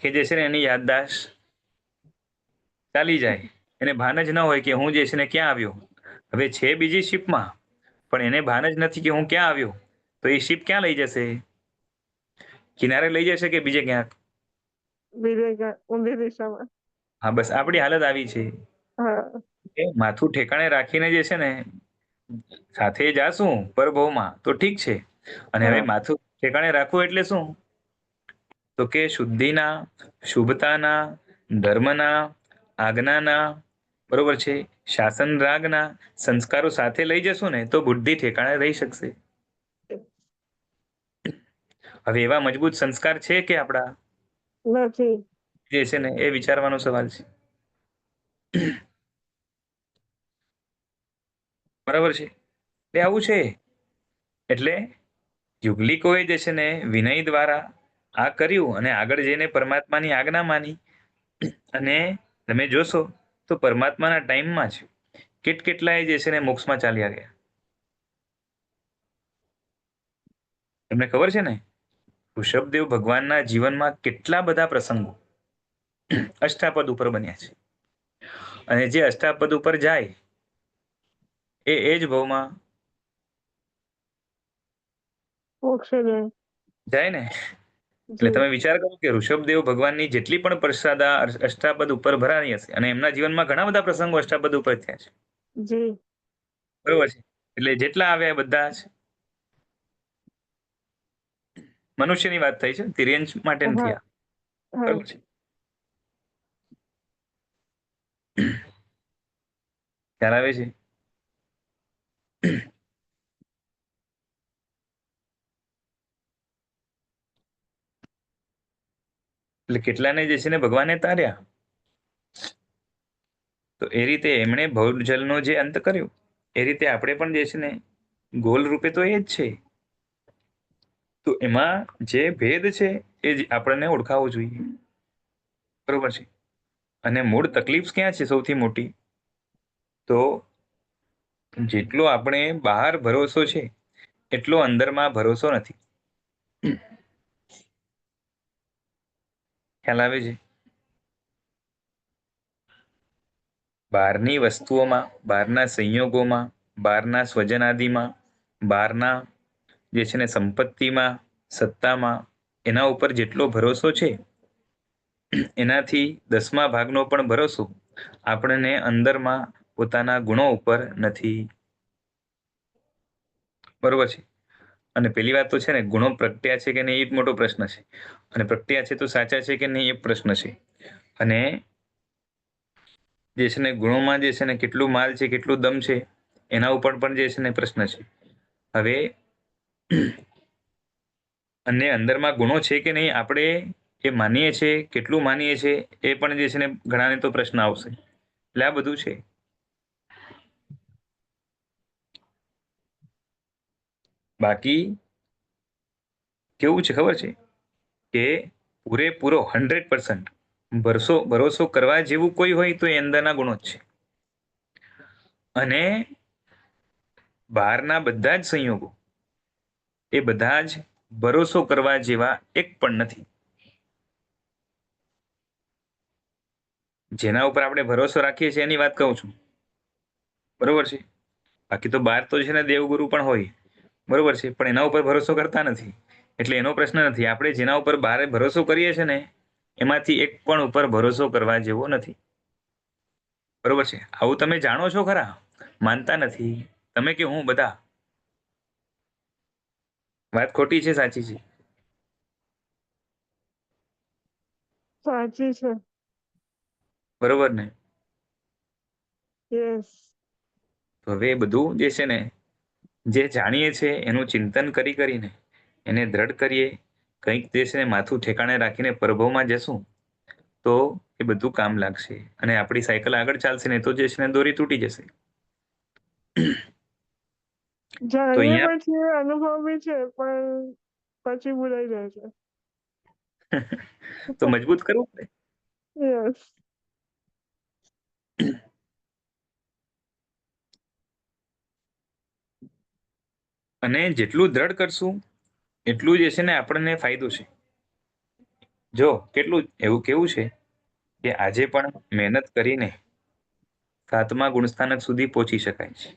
કે જે છે ને એની યાદદાશ્ત ચાલી જાય. એને ભાન જ ન હોય કે હું જે છે ને ક્યાં આવ્યો. હવે છે બીજી શિપમાં, પણ એને ભાન જ નથી કે હું ક્યાં આવ્યો. તો એ શિપ ક્યાં લઈ જશે, કિનારે લઈ જશે કે બીજે ક્યાંક. બીજે ઊંધી દિશામાં હા બસ આપણી હાલત આવી છે. હા એ માથું ઠેકાણે રાખીને જે છે ને સાથે જાશું પરભવમાં તો ઠીક છે. અને હવે હા માથું ઠેકાણે રાખવું એટલે શું? તો કે શુદ્ધિના, શુભતાના, ધર્મના, આજ્ઞાના, બરોબર છે, શાસન રાગના સંસ્કારો સાથે લઈ જશું ને તો બુદ્ધિ ઠેકાણે રહી શકશે. હવે એવા મજબૂત સંસ્કાર છે કે આપણા નથી. જે છે ને એ વિચારવાનો સવાલ છે. બરાબર છે. એ આવું છે. એટલે યુગલિકોએ જે છે ને વિનય દ્વારા આ કર્યું અને આગળ જઈને પરમાત્માની આજ્ઞા માની. અને તમે જોશો તો પરમાત્માના ટાઈમમાં જ કેટલાય જે છે ને મોક્ષમાં ચાલ્યા ગયા. તમને ખબર છે ને ઋષભદેવ ભગવાનના જીવનમાં કેટલા બધા પ્રસંગો અષ્ટાપદ ઉપર બન્યા છે. અને જે અષ્ટાપદ ઉપર જાય એ જ ભવમાં મોક્ષે જાય ને. એટલે જી તમે વિચાર કરો કે ઋષભદેવ ભગવાનની જેટલી પણ પ્રસાદા અષ્ટાપદ ઉપર ભરાણી હશે અને એમના જીવનમાં ઘણા બધા પ્રસંગો અષ્ટાપદ ઉપર થયા છે. જી બરોબર છે. એટલે જેટલા આવ્યા એ બધા જ મનુષ્યની વાત થઈ છે, તિર્યંશ માટે નથી હા આ. હા બરોબર છે. ખ્યાલ આવે છે. એટલે કેટલાને જે છે ને ભગવાને તાર્યા. તો એ રીતે એમણે ભવજલનો જે અંત કર્યો એ રીતે આપણે પણ જે છે ને ગોલ રૂપે તો એ જ છે. તો એમાં જે ભેદ છે એ જ આપણને ઓળખાવવો જોઈએ. બરોબર છે. અને મૂળ તકલીફ ક્યાં છે સૌથી મોટી? તો જેટલો આપણે બહાર ભરોસો છે એટલો અંદરમાં ભરોસો નથી. ખ્યાલ આવે છે. બહારની વસ્તુઓમાં, બહારના સંયોગોમાં, બહારના સ્વજનાદિમાં, બહારના જે છે ને સંપત્તિમાં, સત્તામાં, એના ઉપર જેટલો ભરોસો છે એનાથી 10મા ભાગનો પણ ભરોસો આપણને અંદરમાં પોતાના ગુણો ઉપર નથી. બરોબર છે. અને પેલી વાત તો છે ને ગુણો પ્રગટ્યા છે કે નહીં એ જ મોટો પ્રશ્ન છે. અને પ્રગટ્યા છે તો સાચા છે કે નહીં એ પ્રશ્ન છે. અને જે છે ને ગુણોમાં જે છે ને કેટલું માલ છે, કેટલું દમ છે, એના ઉપર પણ જે છે ને પ્રશ્ન છે. હવે અને અંદરમાં ગુણો છે કે નહીં આપણે એ માનીએ છીએ, કેટલું માનીએ છીએ એ પણ જે છે ને ઘણાને તો પ્રશ્ન આવશે. એટલે આ બધું છે. બાકી કેવું છે ખબર છે કે પૂરેપૂરો 100% ભરોસો કરવા જેવું કોઈ હોય તો એ અંદરના ગુણો જ છે. અને બહારના બધા જ સંયોગો એ બધા જ ભરોસો કરવા જેવા એક પણ નથી. જેના ઉપર આપણે ભરોસો રાખીએ છીએ એની વાત કહું છું. બરોબર છે. બાકી તો બહાર તો છે ને દેવગુરુ પણ હોય. બરોબર છે. પણ એના ઉપર ભરોસો કરતા નથી. એટલે એનો પ્રશ્ન નથી. આપણે જેના ઉપર બહાર ભરોસો કરીએ છીએ ને એમાંથી એક પણ ઉપર ભરોસો કરવા જેવો નથી. બરોબર છે. આવું તમે જાણો છો ખરા? માનતા નથી. તમે કે હું બધા? વાત ખોટી છે સાચી છે? સાચી છે. બરોબર ને? યસ તો હવે એ બધું જે છે ને જે જાણીએ છે એનું ચિંતન કરીને એને દ્રઢ કરીએ. કંઈક જે છે ને માથું ઠેકાણે રાખીને પ્રભવમાં જશું તો એ બધું કામ લાગશે. અને આપણી સાયકલ આગળ ચાલશે ને તો જે છે ને દોરી તૂટી જશે. તો જાણીએ અહીંયા પછી અનુભવ બી છે પણ પછી ભૂલાઈ જાય છે. તો મજબૂત કરવું પડે. યસ અને જેટલું દ્રઢ કરશું એટલું જે છે ને આપણને ફાયદો છે. જો કેટલું એવું કેવું છે કે આજે પણ મહેનત કરીને 7મા ગુણસ્થાનક સુધી પહોંચી શકાય છે.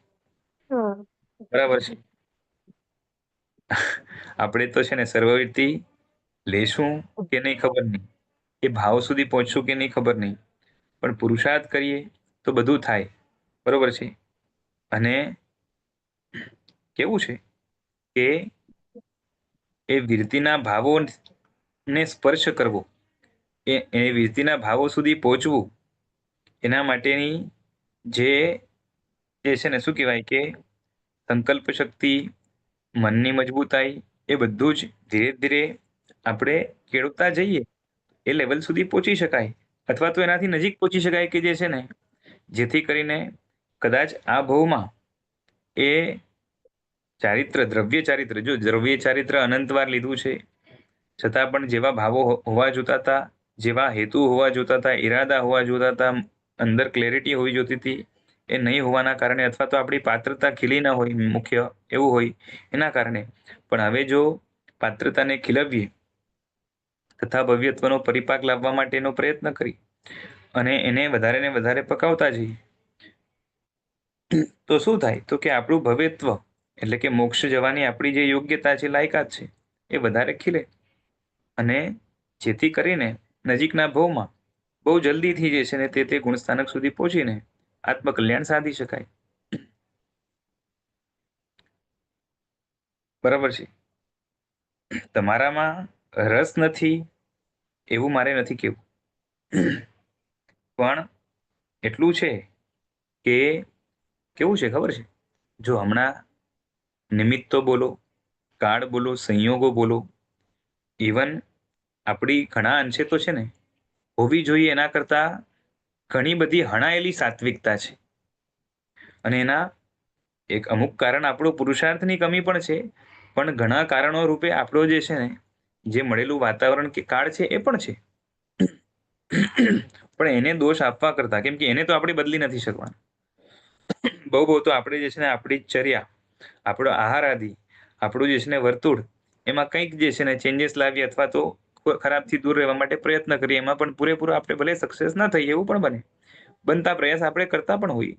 હા બરાબર છે. આપણે તો છે ને સર્વવિધિ લેશું કે નહીં ખબર નહીં, એ ભાવ સુધી પહોંચશું કે નહીં ખબર નહીં, પણ પુરુષાર્થ કરીએ તો બધું થાય, બરોબર છે. અને કેવું છે કે એ વીરતીના ભાવોને સ્પર્શ કરવો, એ વીરતીના ભાવો સુધી પહોંચવું, એના માટેની જે છે ને શું કહેવાય કે સંકલ્પ શક્તિ, મનની મજબૂતાઈ, એ બધું જ ધીરે ધીરે આપણે કેળવતા જઈએ એ લેવલ સુધી પહોંચી શકાય, અથવા તો એનાથી નજીક પહોંચી શકાય કે જે છે ને જેથી કરીને કદાચ આ ભાવમાં એ ચારિત્ર, દ્રવ્ય ચારિત્ર, જો દ્રવ્ય ચારિત્ર અનંતવાર લીધું છે છતાં પણ જેવા ભાવો હોવા જોતા હતા, જેવા હેતુ હોવા જોતા હતા, ઈરાદા હોવા જોતા હતા, અંદર ક્લેરિટી હોવી જોતી હતી, એ નહીં હોવાના કારણે, અથવા તો આપણી પાત્રતા ખીલી ના હોય, મુખ્ય એવું હોય એના કારણે. પણ હવે જો પાત્રતાને ખીલવીએ તથા ભવ્યત્વનો પરિપાક લાવવા માટેનો પ્રયત્ન કરી અને એને વધારે ને વધારે પકાવતા જઈએ તો શું થાય, તો કે આપણું ભવ્યત્વ એટલે કે મોક્ષ જવાની આપણી જે યોગ્યતા છે, લાયકાત છે, એ વધારે ખીલે અને જેથી કરીને નજીકના ભાવમાં બહુ જલ્દીથી જે છે ને તે ગુણસ્થાનક સુધી પહોંચીને આત્મકલ્યાણ સાધી શકાય. બરાબર છે. તમારામાં રસ નથી એવું મારે નથી કેવું, પણ એટલું છે કે કેવું છે ખબર છે, જો હમણાં નિમિત્તો બોલો, કાળ બોલો, સંયોગો બોલો, ઇવન આપણી ઘણા અંશે તો છે ને હોવી જોઈએ એના કરતા ઘણી બધી હણાયેલી સાત્વિકતા છે. અને એના એક અમુક કારણ આપણો પુરુષાર્થની કમી પણ છે, પણ ઘણા કારણો રૂપે આપણો જે છે ને જે મળેલું વાતાવરણ કે કાળ છે એ પણ છે. પણ એને દોષ આપવા કરતા, કેમ કે એને તો આપણે બદલી નથી શકવાના, બહુ તો આપણે જે છે ને આપણી ચર્યા, આપણો આહાર આદિ, આપણું જે છે ને વર્તુળ, એમાં કંઈક જે છે ને ચેન્જીસ લાવીએ અથવા તો ખરાબથી દૂર રહેવા માટે પ્રયત્ન કરીએ, એમાં પણ પૂરેપૂરો આપણે ભલે સક્સેસ ના થઈએ એવું પણ બને, બનતા પ્રયાસ આપણે કરતા પણ હોઈએ,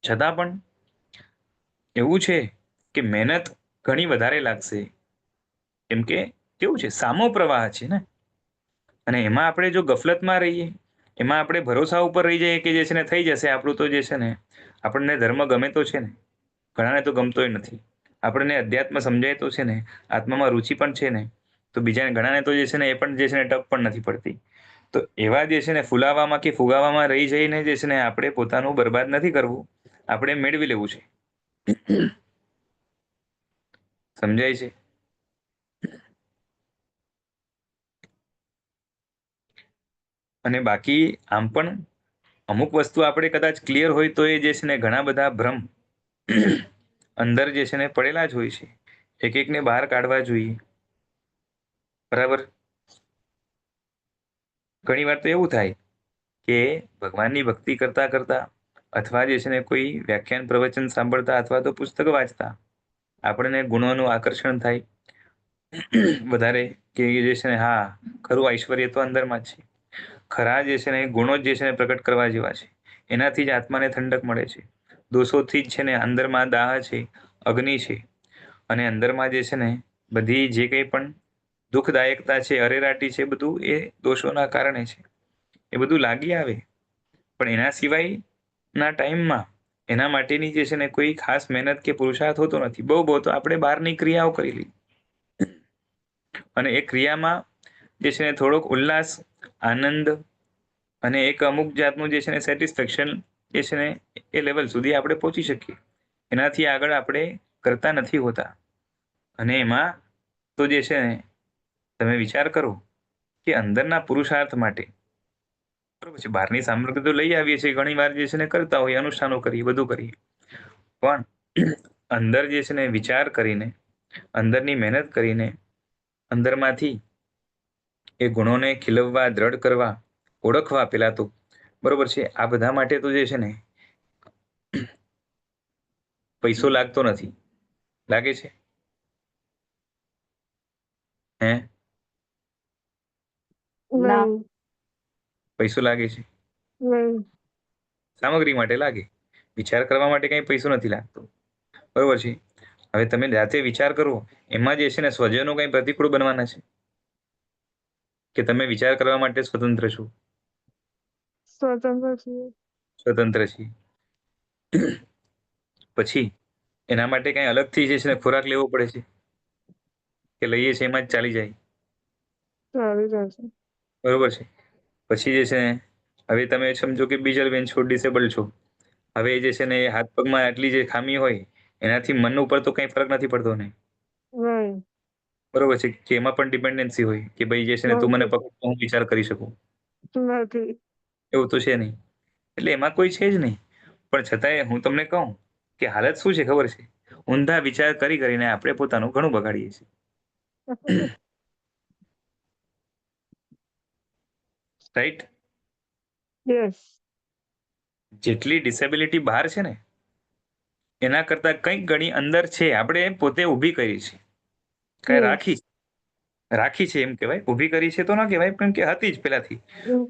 છતાં પણ એવું છે કે મહેનત ઘણી વધારે લાગશે, કેમ કે કેવું છે સામો પ્રવાહ છે ને, અને એમાં આપણે જો ગફલતમાં રહીએ, એમાં આપણે ભરોસા ઉપર રહી જઈએ કે જે છે ને થઈ જશે આપણું, તો જે છે ને આપણને ધર્મ ગમે તો છે ને, ઘણાને તો ગમતોય નથી, આપણને અધ્યાત્મ સમજાય તો છે ને, આત્મામાં રુચિ પણ છે ને, તો બીજાને ઘણાને તો જે છે ને એ પણ જે છે ને ટપ પણ નથી પડતી. તો એવા જે છે ને ફુલાવામાં કે ફુગાવામાં રહી જઈને જે છે ને આપણે પોતાનું બરબાદ નથી કરવું, આપણે મેળવી લેવું છે. સમજાય છે? અને બાકી આમ પણ અમુક વસ્તુ આપણે કદાચ ક્લિયર હોય તો એ જે છે ને ઘણા બધા ભ્રમ અંદર જે છે ને પડેલા જ હોય છે, એક એકને બહાર કાઢવા જોઈએ. બરાબર. ઘણી વાર તો એવું થાય કે ભગવાનની ભક્તિ કરતા કરતા અથવા જે છે ને કોઈ વ્યાખ્યાન પ્રવચન સાંભળતા અથવા તો પુસ્તક વાંચતા આપણને ગુણોનું આકર્ષણ થાય વધારે, કે જે છે ને હા ખરું ઐશ્વર્ય તો અંદરમાં જ છે, ખરા જે છે ને ગુણો જે છે ને પ્રગટ કરવા જેવા છે, એનાથી જ આત્માને ઠંડક મળે છે, દોષોથી જ છે ને અંદરમાં દાહ છે, અગ્નિ છે, અને અંદરમાં જે છે ને બધી જે કંઈ પણ દુઃખદાયકતા છે, અરેરાટી છે, બધું એ દોષોના કારણે છે. એ બધું લાગી આવે, પણ એના સિવાયના ટાઈમમાં એના માટેની જે છે ને કોઈ ખાસ મહેનત કે પુરુષાર્થ હોતો નથી, બહુ તો આપણે બહારની ક્રિયાઓ કરી લી, અને એ ક્રિયામાં જે છે ને થોડોક ઉલ્લાસ, આનંદ અને એક અમુક જાતનું જે છે ને સેટિસ્ફેક્શન જે છે ને એ લેવલ સુધી આપણે પહોંચી શકીએ, એનાથી આગળ આપણે કરતા નથી હોતા. અને એમાં તો જે છે ને તમે વિચાર કરો કે અંદરના પુરુષાર્થ માટે બરોબર છે, બહારની સામગ્રી તો લઈ આવીએ છીએ, ઘણી વાર જે છે ને કરતા હોઈએ, અનુષ્ઠાનો કરીએ, બધું કરીએ, પણ અંદર જે છે ને વિચાર કરીને, અંદરની મહેનત કરીને, અંદરમાંથી એ ગુણોને ખીલવવા, દ્રઢ કરવા, ઓળખવા, પેલા તો બરોબર છે, આ બધા માટે તો જે છે ને પૈસો લાગતો નથી, લાગે છે? હે? ના. નહીં. પૈસો લાગે છે? નહીં. સામગ્રી માટે લાગે, વિચાર કરવા માટે કઈ પૈસો નથી લાગતો, બરોબર છે. હવે તમે જાતે વિચાર કરો, એમાં જે છે ને સ્વજનો કઈ પ્રતિકૂળ બનવાના છે કે તમે વિચાર કરવા માટે સ્વતંત્ર છો? સ્વતંત્ર છીએ. સ્વતંત્ર છીએ. પછી એના માટે કઈ અલગથી જે છે ને ખોરાક લેવો પડે છે કે લઈએ છીએ એમાં જ ચાલી જાય? ચાલી જશે. બરોબર છે. પછી જે છે ને હવે તમે સમજો કે બીજલ બેન છો, ડિસેબલ છો. હવે જે છે ને એ હાથ પગમાં આટલી જે ખામી હોય એનાથી મન ઉપર તો કઈ ફરક નથી પડતો ને. નહીં. બરોબર છે કે એમાં પણ ડિપેન્ડન્સી હોય કે ભાઈ જે છે ને તું મને પકડ તો હું વિચાર કરી શકું. નથી. એવું તો છે નહીં. એટલે એમાં કોઈ છે જ નહીં. પણ છતાંય હું તમને કહું કે હાલત શું છે ખબર છે? ઊંધા વિચાર કરી કરીને આપણે પોતાનું ઘણું બગાડીએ છીએ. રાઈટ? યસ. જેટલી ડિસેબિલિટી બહાર છે ને એના કરતા કંઈક ઘણી અંદર છે, આપણે પોતે ઊભી કરી છે. કઈ રાખી છે એમ કહેવાય. ઊભી કરી છે તો ના કહેવાય, પણ કે હતી જ પહેલાથી.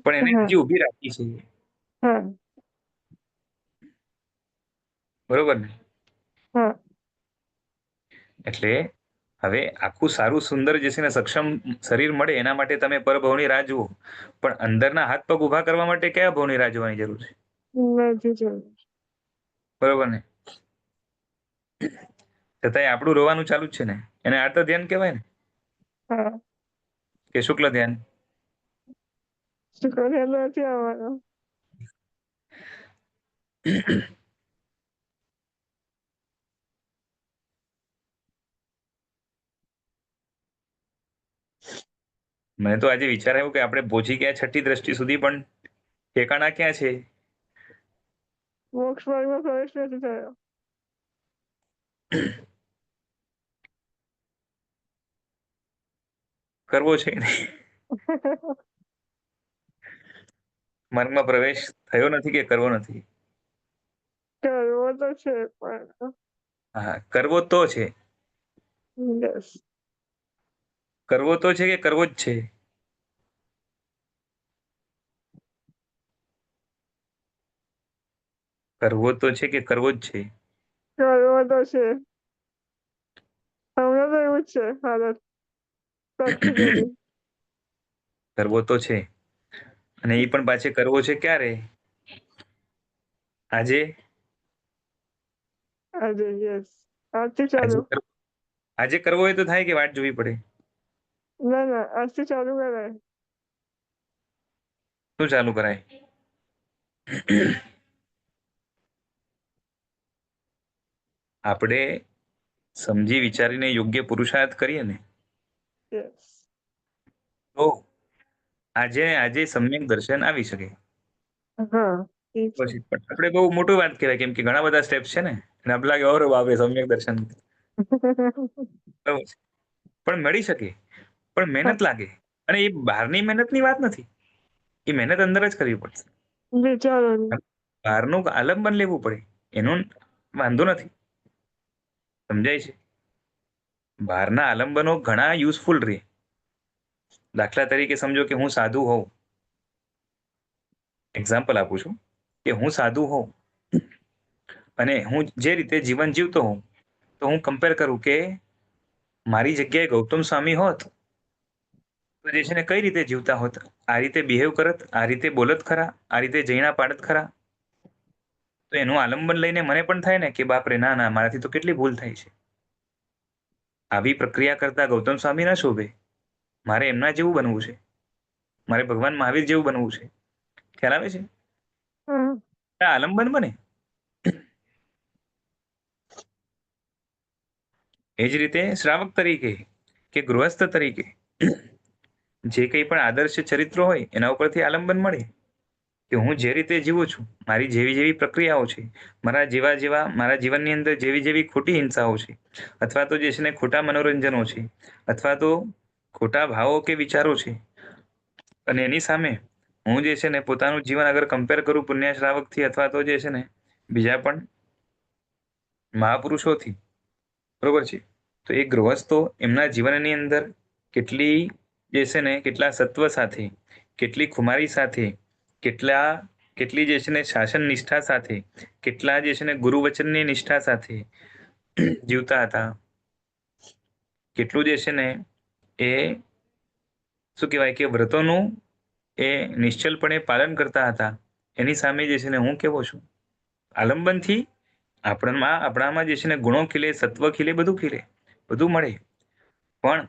પણ એને હા હજી ઊભી રાખી છે. હા બરોબર ને? હા એટલે હવે આખું સારું સુંદર જે છે ને સક્ષમ શરીર મળે એના માટે તમે પરભવની રાહ જુઓ. પણ અંદરના હાથ પગ ઊભા કરવા માટે કયા ભવની રાહ જોવાની જરૂર છે? નથી જરૂર. બરોબર ને? છતાંય આપણું રોવાનું ચાલુ જ છે ને. એને આર્ત ધ્યાન કહેવાય ને હા કે શુક્લ ધ્યાન? શુક્ર નથી આવવાનો. મને તો આજે વિચાર આવ્યો કે આપણે પહોંચી ગયા છઠ્ઠી દ્રષ્ટિ સુધી, પણ ઠેકાણા ક્યાં છે? મોક્ષ માર્ગમાં પ્રવેશ નથી થયો. કરવો છે નહીં. માર્ગમાં પ્રવેશ થયો નથી કે કરવો નથી? કરવો તો છે પણ હા, કરવો તો છે. યસ. કરવો તો છે કે કરવો જ છે? કરવો તો છે કે કરવો જ છે? કરવો તો છે. હમણાં તો એવું જ છે હાલત પ્રેક્ટિકલી. કરવો તો છે. અને એ પણ પાછે કરવો છે ક્યારે? આજે? આજે યસ. આજથી ચાલુ. આજે કરવો હોય તો થાય કે વાટ જોવી પડે? ના ના આજથી ચાલુ કરાય. શું ચાલુ કરાય? આપણે સમજી વિચારીને યોગ્ય પુરુષાર્થ કરીએ ને યસ. તો આજે સમ્યક દર્શન આવી શકે. હા એ છે. પછી પણ આપણે બહુ મોટું વાત કહેવાય, કેમ કે ઘણા બધા સ્ટેપ છે ને. અને આપણે લાગે ઓરે બાપરે સમ્યક દર્શન. બરાબર છે. પણ મળી શકે, પણ મહેનત લાગે. અને એ બહારની મહેનતની વાત નથી, એ મહેનત અંદર જ કરવી પડશે. વિચારોની. બહારનું આલંબન લેવું પડે એનો વાંધો નથી, સમજાય છે? બહારના આલંબનો ઘણા યુઝફુલ રહે. દાખલા તરીકે સમજો કે હું સાધુ હોઉં, એક્ઝામ્પલ આપું છું કે હું સાધુ હોઉં અને હું જે રીતે જીવન જીવતો હોઉં, તો હું કમ્પેર કરું કે મારી જગ્યાએ ગૌતમ સ્વામી હોત તો જે છે ને કઈ રીતે જીવતા હોત? આ રીતે બિહેવ કરત, આ રીતે બોલત ખરા, આ રીતે જૈના પાડત ખરા? તો એનું આલંબન લઈને મને પણ થાય ને કે બાપરે ના ના, મારાથી તો કેટલી ભૂલ થાય છે. આવી પ્રક્રિયા કરતા ગૌતમ સ્વામી ના શોભે. મારે એમના જેવું બનવું છે. મારે ભગવાન મહાવીર જેવું બનવું છે. ખ્યાલ આવે છે? હા આલંબન બને. એ જ રીતે શ્રાવક તરીકે કે ગૃહસ્થ તરીકે જે કંઈ પણ આદર્શ ચરિત્રો હોય એના ઉપરથી આલંબન મળે કે હું જે રીતે જીવું છું, મારી જેવી જેવી પ્રક્રિયાઓ છે, મારા જીવનની અંદર જેવી જેવી ખોટી હિંસાઓ છે, અથવા તો જે છે ને ખોટા મનોરંજનો છે, અથવા તો ખોટા ભાવો કે વિચારો છે, અને એની સામે હું જે છે ને પોતાનું જીવન અગર કમ્પેર કરું પુણ્ય શ્રાવકથી અથવા તો જે છે ને બીજા પણ મહાપુરુષોથી, બરોબર છે, તો એ ગૃહસ્થો એમના જીવનની અંદર કેટલી જે છે ને કેટલા સત્વ સાથે, કેટલી ખુમારી સાથે, કેટલી જે છે ને શાસન નિષ્ઠા સાથે, કેટલા જે છે ને ગુરુ વચનની નિષ્ઠા સાથે જીવતા હતા, કેટલું જે છે ને એ શું કહેવાય કે વ્રતોનું એ નિશ્ચલપણે પાલન કરતા હતા, એની સામે જે છે ને હું કેવો છું, આલંબનથી આપણામાં જે છે ને ગુણો ખીલે, સત્વ ખીલે, બધું મળે. પણ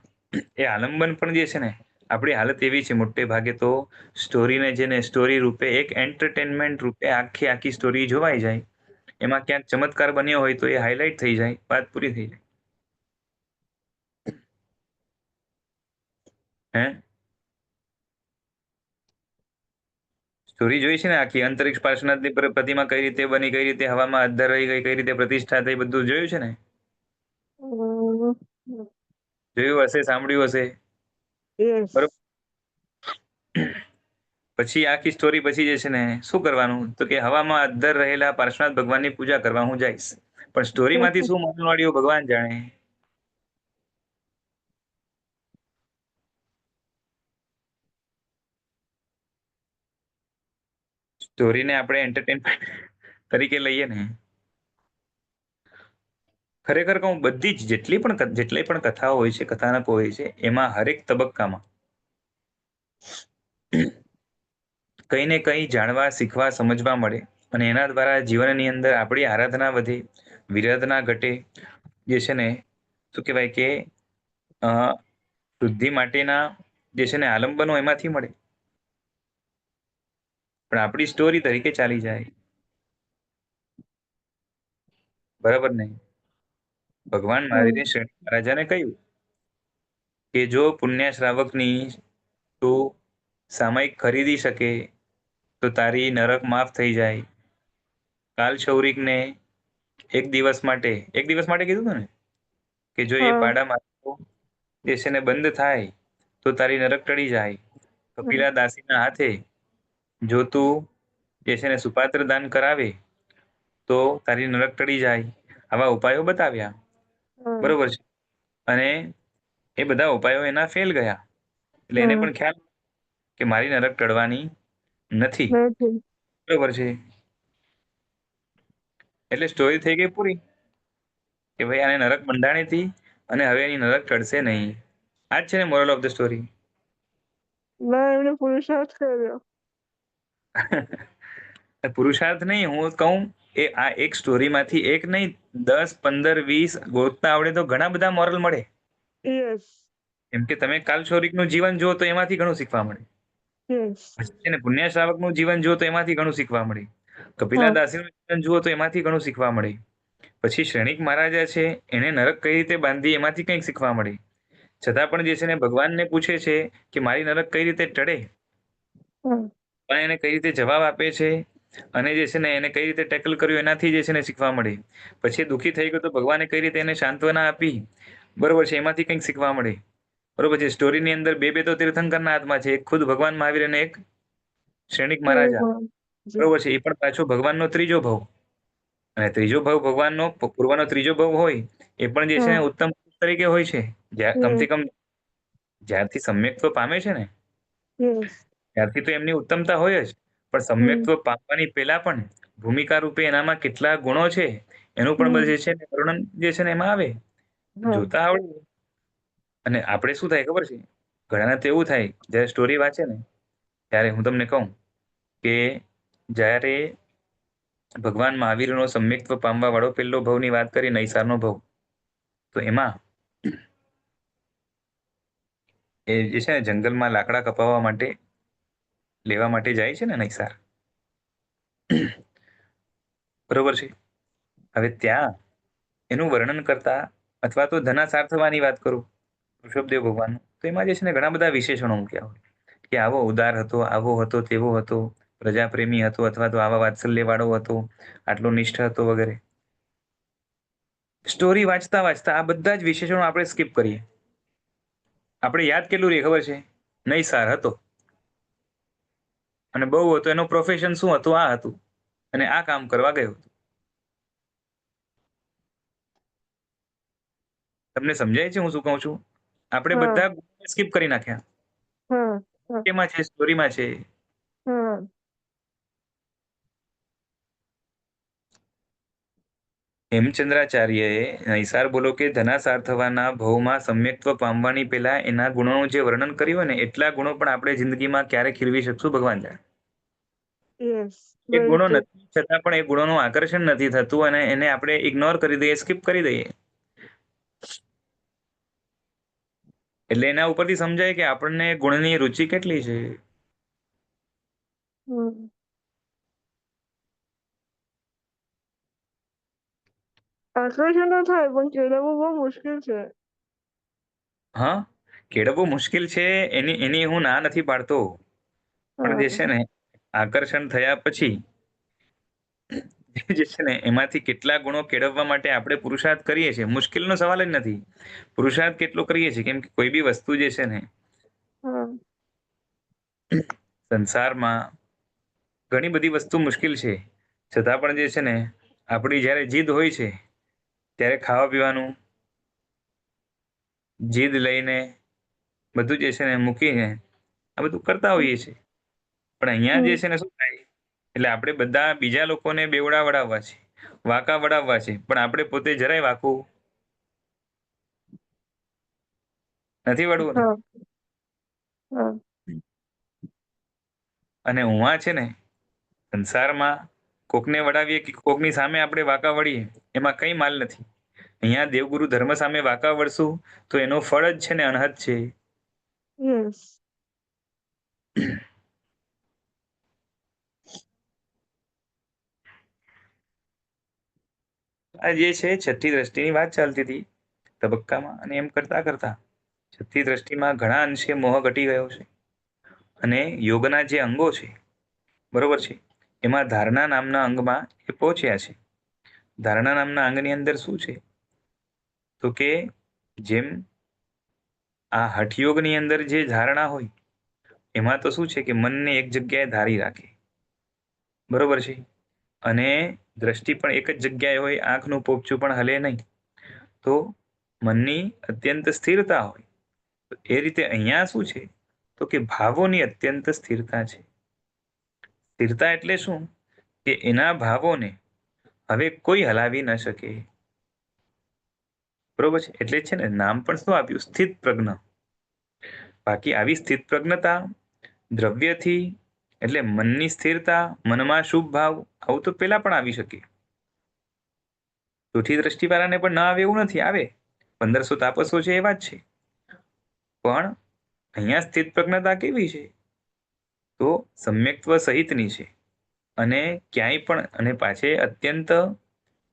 એ આલંબન પણ જે છે ને, આપણી હાલત એવી છે મોટે ભાગે તો સ્ટોરીને જેને સ્ટોરી રૂપે એક એન્ટરટેનમેન્ટ રૂપે આખી સ્ટોરી જોવાઈ જાય, એમાં ક્યાંક ચમત્કાર બન્યો હોય તો એ હાઇલાઇટ થઈ જાય, વાત પૂરી થઈ જાય. હે સ્ટોરી જોઈ છે ને આખી, અંતરિક્ષ પાર્શ્વનાથની પ્રતિમા કઈ રીતે બની, કઈ રીતે હવામાં અદ્ધર રહી ગઈ, કઈ રીતે પ્રતિષ્ઠા થઈ, બધું જોયું છે ને? જોયું હશે, સાંભળ્યું હશે, યસ. બરોબર. પછી આખી સ્ટોરી પછી જે છે ને શું કરવાનું, તો કે હવામાં અદ્ધર રહેલા પાર્શ્વનાથ ભગવાનની પૂજા કરવા હું જઈશ. પણ સ્ટોરીમાંથી શું માનવાડીઓ ભગવાન જાણે. સ્ટોરીને આપણે એન્ટરટેનમેન્ટ તરીકે લઈએ ને, ખરેખર કહું, બધી જ જેટલી પણ કથાઓ હોય છે, કથાનકો હોય છે, એમાં હરેક તબક્કામાં કંઈ ને કંઈ જાણવા, શીખવા, સમજવા મળે. અને એના દ્વારા જીવનની અંદર આપણી આરાધના વધે, વિરાધના ઘટે, જે છે ને શું કહેવાય કે શુદ્ધિ માટેના જે છે ને આલંબનો એમાંથી મળે. પણ આપણી સ્ટોરી તરીકે ચાલી જાય, બરાબર નહીં? ભગવાન મહાવીરે શ્રેષ્ઠ મહારાજાને કહ્યું કે જો પુણ્ય શ્રાવકની તું સામયિક ખરીદી શકે તો તારી નરક માફ થઈ જાય. કાલ શૌરિકને એક દિવસ માટે કીધું હતું ને, કે જો એ પાડામાં જે છે ને બંધ થાય તો તારી નરક ટળી જાય. કપિલા દાસીના હાથે જો તું જે છે ને સુપાત્ર દાન કરાવે તો તારી નરક ટળી જાય. આવા ઉપાયો બતાવ્યા, બરોબર છે. અને એ બધા ઉપાયો એના ફેલ ગયા, એટલે એને પણ ખ્યાલ કે મારી નરક ટળવાની નથી, બરોબર છે. એટલે સ્ટોરી થઈ ગઈ પૂરી, કે ભાઈ આને નરક બંધાણી હતી અને હવે એની નરક ટળશે નહીં. આ જ છે ને મોરલ ઓફ ધ સ્ટોરી. ના, એમને પુરુષાર્થ કર્યો. પુરુષાર્થ નહીં, હું કહું એ આ એક સ્ટોરીમાંથી એક નહીં, 10, 15, 20 ગોતતા આવડે તો ઘણા બધા મોરલ મળે. યસ. કેમ કે તમે કાલ શૌરિકનું જીવન જુઓ તો એમાંથી ઘણું શીખવા મળે. યસ. પછી એને પુણ્ય શ્રાવકનું જીવન જુઓ તો એમાંથી ઘણું શીખવા મળે. કપિલા દાસીનું જીવન જુઓ તો એમાંથી ઘણું શીખવા મળે. પછી શ્રેણિક મહારાજા છે, એને નરક કઈ રીતે બાંધી એમાંથી કંઈક શીખવા મળે. છતાં પણ જે છે ને ભગવાનને પૂછે છે કે મારી નરક કઈ રીતે ટળે, પણ એને કઈ રીતે જવાબ આપે છે અને જે છે ને એને કઈ રીતે ટેકલ કર્યું એનાથી જે છે ને શીખવા મળે. પછી દુઃખી થઈ ગયો તો ભગવાને કઈ રીતે એને સાંત્વના આપી, બરોબર છે, એમાંથી કંઈક શીખવા મળે. બરોબર છે. સ્ટોરીની અંદર બે તો તીર્થંકરના હાથમાં છે, એક ખુદ ભગવાન મહાવીર અને એક શ્રેણિક મહારાજા, બરોબર છે. એ પણ પાછો ભગવાનનો ત્રીજો ભવ, અને ત્રીજો ભવ ભગવાનનો પૂર્વનો ત્રીજો ભવ હોય એ પણ જે છે ને ઉત્તમ તરીકે હોય છે. કમથી કમ જ્યારથી સમ્યક્ત્વ પામે છે ને ત્યારથી તો એમની ઉત્તમતા હોય જ, પણ સમ્યક્ત્વ પામવાની પહેલા પણ ભૂમિકા રૂપે એનામાં કેટલા ગુણો છે એનું પણ જે છે ને વર્ણન જે છે ને એમાં આવે, જોતા આવડે. અને આપણે શું થાય ખબર છે, ઘણાને તો એવું થાય જયારે સ્ટોરી વાંચે ને ત્યારે, હું તમને કહું કે જ્યારે ભગવાન મહાવીરનો સમ્યક્ત્વ પામવા વાળો પહેલો ભવની વાત કરી, નૈસારનો ભવ, તો એમાં એ જે છે ને જંગલમાં લાકડા કપાવવા માટે લેવા માટે જાય છે ને નૈસાર, બરોબર છે. હવે ત્યાં એનું વર્ણન કરતા, અથવા તો ધનાસાર્થવાની વાત કરું ઋષભદેવ ભગવાન, તો એમાં જે છે ને ઘણા બધા વિશેષણો મૂક્યા હોય કે આવો ઉદાર હતો, આવો હતો, તેવો હતો, પ્રજાપ્રેમી હતો, અથવા તો આવા વાત્સલ્ય વાળો હતો, આટલો નિષ્ઠ હતો, વગેરે. સ્ટોરી વાંચતા વાંચતા આ બધા જ વિશેષણો આપણે સ્કીપ કરીએ. આપણે યાદ કેટલું રહે ખબર છે, નૈસાર હતો અને બહુ હતો, એનું પ્રોફેશન શું હતું, આ હતું, અને આ કામ કરવા ગયો. તમને સમજાય છે હું શું કહું છું? આપણે બધા સ્કીપ કરી નાખ્યા. એમાં છે, સ્ટોરીમાં છે. હેમચંદ્રાચાર્યએ નૈસાર બોલો કે ધનાસાર થવાના ભવમાં સમ્યક્ત્વ પામવાની પહેલા એના ગુણોનું જે વર્ણન કર્યું હોય ને, એટલા ગુણો પણ આપણે જિંદગીમાં ક્યારે ખીરવી શકશું ભગવાન જાણે. એ ગુણો બિલકુલ. નથી છતાં પણ એ ગુણોનું આકર્ષણ નથી થતું અને એને આપણે ઇગ્નોર કરી દઈએ, સ્કીપ કરી દઈએ. એટલે એના ઉપરથી સમજાય કે આપણને ગુણની રુચિ કેટલી છે. હમ. આકર્ષણ તો થાય પણ કેળવવું બહુ મુશ્કેલ છે. હા, કેળવવું મુશ્કેલ છે, એની હું ના નથી પાડતો. પણ જે હા. છે ને આકર્ષણ થયા પછી જે છે ને એમાંથી કેટલા ગુણો કેળવવા માટે આપણે પુરુષાર્થ કરીએ છીએ, મુશ્કેલનો સવાલ જ નથી. પુરુષાર્થ કેટલો કરીએ છીએ, કેમ કે કોઈ બી વસ્તુ જે છે ને હા. સંસારમાં ઘણી બધી વસ્તુ મુશ્કેલ છે, છતાં પણ જે છે ને આપણી જ્યારે જીદ હોય છે ત્યારે ખાવા પીવાનું જીદ લઈને બધું જે છે ને મૂકીને આ બધું કરતા હોઈએ છીએ. પણ અહીંયા જે હમ. છે ને શું થાય, એટલે આપણે બધા બીજા લોકોને બેવડા વડાવવા છે, વાંકા વડાવવા છે, પણ આપણે પોતે જરાય વાંકું નથી વળવું ને. હા. હા. અને ઉવા છે ને સંસારમાં કોકને વડાવીએ કે કોકની સામે આપણે વાંકા વળીએ એમાં કઈ માલ નથી. અહીંયા દેવગુરુ ધર્મ સામે વાંકા વળશું તો એનો ફળ જ છે ને અનહદ છે. યસ. આ જે છે છઠ્ઠી દ્રષ્ટિની વાત ચાલતી હતી તબક્કામાં, અને એમ કરતા કરતા છઠ્ઠી દ્રષ્ટિમાં ઘણા અંશે મોહ ઘટી ગયો છે. અને યોગના જે અંગો છે બરોબર છે, એમાં ધારણા નામના અંગમાં એ પહોંચ્યા છે. ધારણા નામના અંગની અંદર શું છે, તો કે જેમ આ હઠયોગની અંદર જે ધારણા હોય એમાં તો શું છે કે મનને એક જગ્યાએ ધારી રાખે, બરોબર છે. અને દ્રષ્ટિ પણ એક જ જગ્યાએ હોય, આંખનું પોપચું પણ હલે નહીં, તો મનની અત્યંત સ્થિરતા હોય. એ રીતે અહીંયા શું છે, તો કે ભાવોની અત્યંત સ્થિરતા છે. સ્થિરતા એટલે શું, કે એના ભાવોને હવે કોઈ હલાવી ન શકે, બરોબર છે. એટલે છે ને નામ પણ શું આપ્યું, સ્થિત પ્રજ્ઞ. બાકી આવી સ્થિત પ્રજ્ઞતા દ્રવ્યથી એટલે મનની સ્થિરતા, મનમાં શુભ ભાવ, આવું તો પેલા પણ આવી શકે. ચોથી દ્રષ્ટિવાળાને પણ ના આવે એવું નથી, આવે. 1500 તાપસો છે એવા જ છે. પણ અહીંયા સ્થિત પ્રજ્ઞતા કેવી છે, તો સમ્યક્ત્વ સહિતની છે. અને ક્યાંય પણ અને પાછે અત્યંત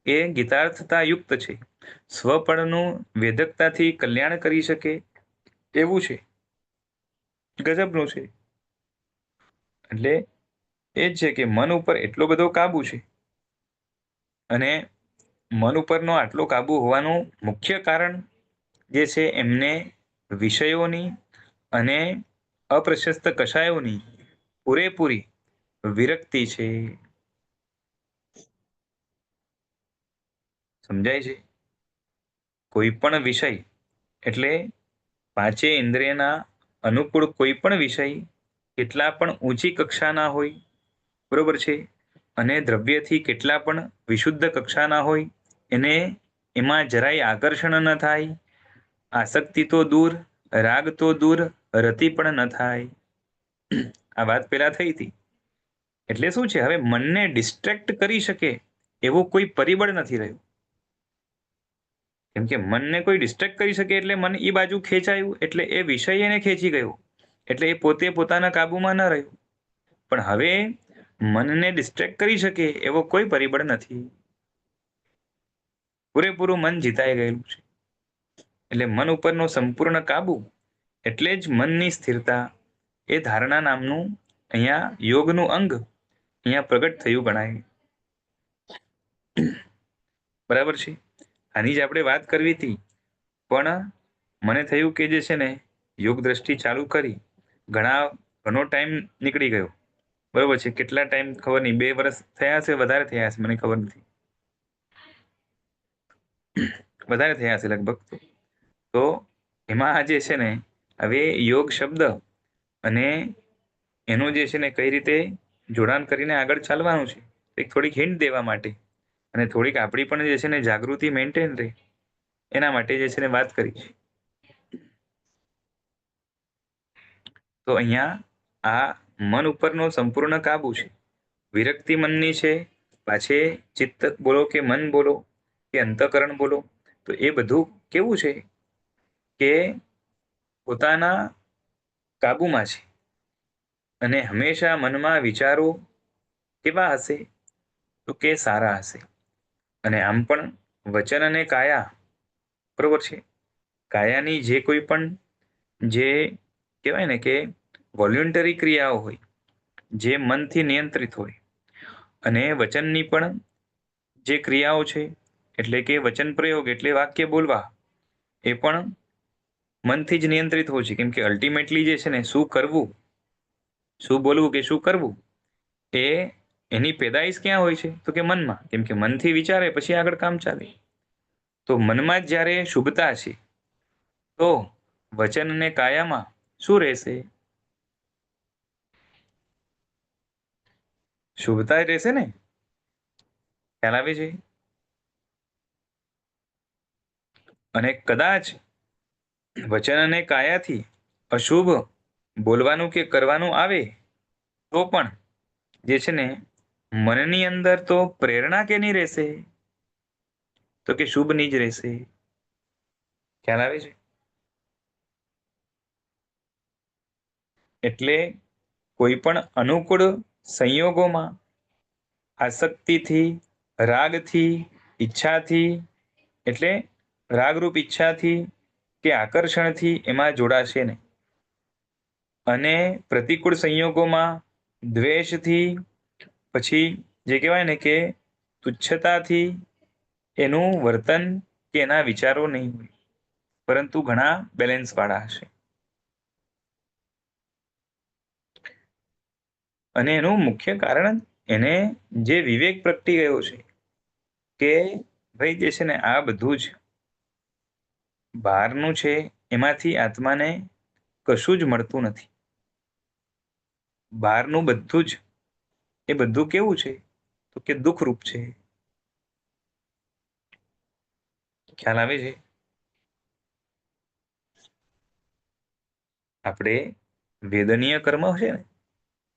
એ ગીતાર્થતા યુક્ત છે. સ્વપળનું વેદકતાથી કલ્યાણ કરી શકે એવું છે, ગજબનું છે. એટલે એ જ છે કે મન ઉપર એટલો બધો કાબુ છે. અને મન ઉપરનો આટલો કાબુ હોવાનું મુખ્ય કારણ જે છે એમને વિષયોની અને અપ્રશસ્ત કષાયોની પૂરેપૂરી વિરક્તિ છે. સમજાય છે? કોઈ પણ વિષય એટલે પાંચે ઇન્દ્રિયના અનુકૂળ કોઈ પણ વિષય કેટલા પણ ઊંચી કક્ષાના હોય, બરોબર છે, અને દ્રવ્યથી કેટલા પણ વિશુદ્ધ કક્ષાના હોય, એને એમાં જરાય આકર્ષણ ન થાય, આસક્તિ તો દૂર, રાગ તો દૂર, રતિ પણ ન થાય. આ વાત પેલા થઈ હતી. એટલે શું છે, હવે મનને ડિસ્ટ્રેક્ટ કરી શકે એવું કોઈ પરિબળ નથી રહ્યું. કેમ કે મનને કોઈ ડિસ્ટ્રેક્ટ કરી શકે એટલે મન એ બાજુ ખેંચાયું, એટલે એ વિષય એને ખેંચી ગયો, એટલે એ પોતે પોતાના કાબુમાં ન રહ્યું. પણ હવે મનને ડિસ્ટ્રેક્ટ કરી શકે એવો કોઈ પરિબળ નથી. પૂરેપૂરું મન જીતાઈ ગયેલું છે. એટલે મન ઉપરનો સંપૂર્ણ કાબુ એટલે જ મનની સ્થિરતા, એ ધારણા નામનું અહીંયા યોગનું અંગ અહીંયા પ્રગટ થયું ગણાય. બરાબર છે. આની જ આપણે વાત કરવી હતી, પણ મને થયું કે જે છે ને યોગ દ્રષ્ટિ ચાલુ કરી ઘણો ટાઈમ નીકળી ગયો, બરોબર છે. કેટલા ટાઈમ ખબર નહીં, 2 વર્ષ થયા હશે, વધારે થયા હશે, મને ખબર નથી, વધારે થયા હશે લગભગ. તો એમાં આ જે છે ને હવે યોગ શબ્દ અને એનું જે છે ને કઈ રીતે જોડાણ કરીને આગળ ચાલવાનું છે, એક થોડીક હિન્ટ દેવા માટે અને થોડીક આપણી પણ જે છે ને જાગૃતિ મેન્ટેન રહે એના માટે જે છે ને વાત કરી છે. તો અહીંયા આ મન ઉપરનો સંપૂર્ણ કાબુ છે. વિરક્તિ મનની છે, પાછે ચિત્ત બોલો કે મન બોલો કે અંતઃકરણ બોલો, તો એ બધું કેવું છે કે પોતાના કાબુમાં છે. અને હંમેશા મનમાં વિચારો કેવા હશે તો કે સારા હશે. અને આમ પણ વચન અને કાયા, બરોબર છે, કાયાની જે કોઈ પણ જે કહેવાય ને કે વોલ્યુન્ટરી ક્રિયાઓ હોય, જે મનથી નિયંત્રિત હોય, અને વચનની પણ જે ક્રિયાઓ છે, એટલે કે વચન પ્રયોગ એટલે વાક્ય બોલવા, એ પણ મનથી જ નિયંત્રિત હોય છે. કેમ કે અલ્ટિમેટલી જે છે ને, શું કરવું, શું બોલવું કે શું કરવું, એ એની પેદાઈશ ક્યાં હોય છે તો કે મનમાં. કેમ કે મનથી વિચારે પછી આગળ કામ ચાલે. તો મનમાં જ જ્યારે શુભતા છે, તો વચન અને કાયામાં શું રહેશે? શુભતા જ રહેશે ને. ખ્યાલ આવે છે? અને કદાચ વચન અને કાયાથી અશુભ બોલવાનું કે કરવાનું આવે તો પણ જે છે ને, મનની અંદર તો પ્રેરણા કેની રહેશે તો કે શુભની જ રહેશે. ખ્યાલ આવે છે? એટલે કોઈ પણ અનુકૂળ સંયોગોમાં આસક્તિથી, રાગથી, ઈચ્છાથી, એટલે રાગરૂપ ઈચ્છાથી કે આકર્ષણથી એમાં જોડાશે નહીં. અને પ્રતિકૂળ સંયોગોમાં દ્વેષથી, પછી જે કહેવાય ને કે તુચ્છતાથી એનું વર્તન કે એના વિચારો નહીં હોય, પરંતુ ઘણા બેલેન્સ વાળા હશે. અને એનું મુખ્ય કારણ એને જે વિવેક પ્રગટી ગયો છે કે ભાઈ જે છે ને, આ બધું જ બહારનું છે, એમાંથી આત્માને કશું જ મળતું નથી. બહારનું બધું જ, એ બધું કેવું છે તો કે દુઃખરૂપ છે. ખ્યાલ આવે છે? આપણે વેદનીય કર્મ છે ને,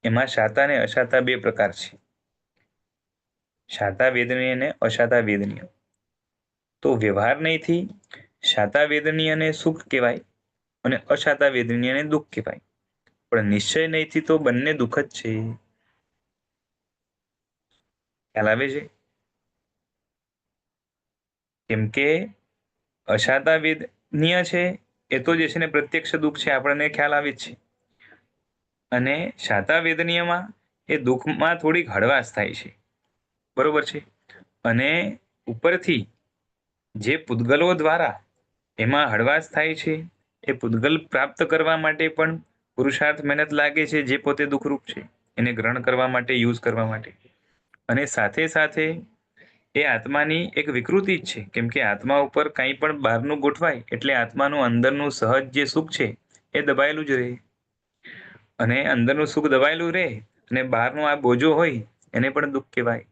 એમાં શાતા અને અશાતા બે પ્રકાર છે. શાતા વેદનીય અને અશાતા વેદનીય. તો વ્યવહાર નહીંથી શાતા વેદનીયને સુખ કહેવાય અને અશાતા વેદનીયને દુઃખ કહેવાય. પણ નિશ્ચય નહીંથી તો બંને દુઃખ જ છે. ખ્યાલ આવે છે? કેમ કે અશાતા વેદનીય છે એ તો જે છે ને પ્રત્યક્ષ દુઃખ છે, આપણને ખ્યાલ આવે જ છે. અને શાતા વેદનીયમાં એ દુઃખમાં થોડીક હળવાશ થાય છે, બરોબર છે. અને ઉપરથી જે પૂતગલો દ્વારા એમાં હળવાશ થાય છે, એ પૂતગલ પ્રાપ્ત કરવા માટે પણ પુરુષાર્થ મહેનત લાગે છે, જે પોતે દુઃખરૂપ છે, એને ગ્રહણ કરવા માટે, યુઝ કરવા માટે. અને સાથે સાથે એ આત્માની એક વિકૃતિ જ છે. કેમ કે આત્મા ઉપર કંઈ પણ બહારનું ગોઠવાય એટલે આત્માનું અંદરનું સહજ જે સુખ છે એ દબાયેલું જ રહે. અને અંદરનું સુખ દબાયેલું રહે અને બહારનો આ બોજો હોય એને પણ દુઃખ કહેવાય.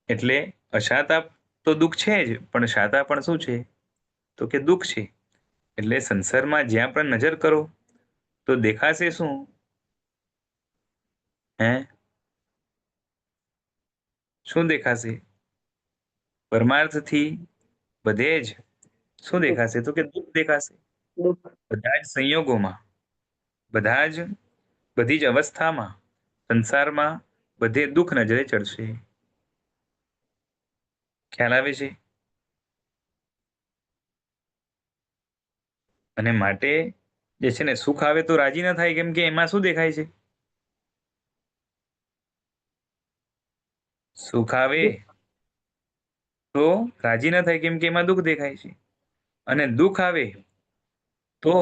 એટલે અશાતા તો દુઃખ છે જ, પણ શાતા પણ શું છે તો કે દુઃખ છે. એટલે સંસારમાં જ્યાં પણ નજર કરો તો દેખાશે શું? શું દેખાશે? પરમાર્થથી બધે જ શું દેખાશે તો કે દુઃખ દેખાશે. દુઃખ. બધા જ સંયોગોમાં, બધી જ અવસ્થામાં, સંસારમાં બધે દુઃખ નજરે ચડશે. ખ્યાલ આવે છે? અને માટે જે છે ને, સુખ આવે તો રાજી ન થાય. કેમ કે એમાં શું દેખાય છે? સુખ આવે તો રાજી ન થાય, કેમ કે એમાં દુઃખ દેખાય છે. અને દુઃખ આવે તો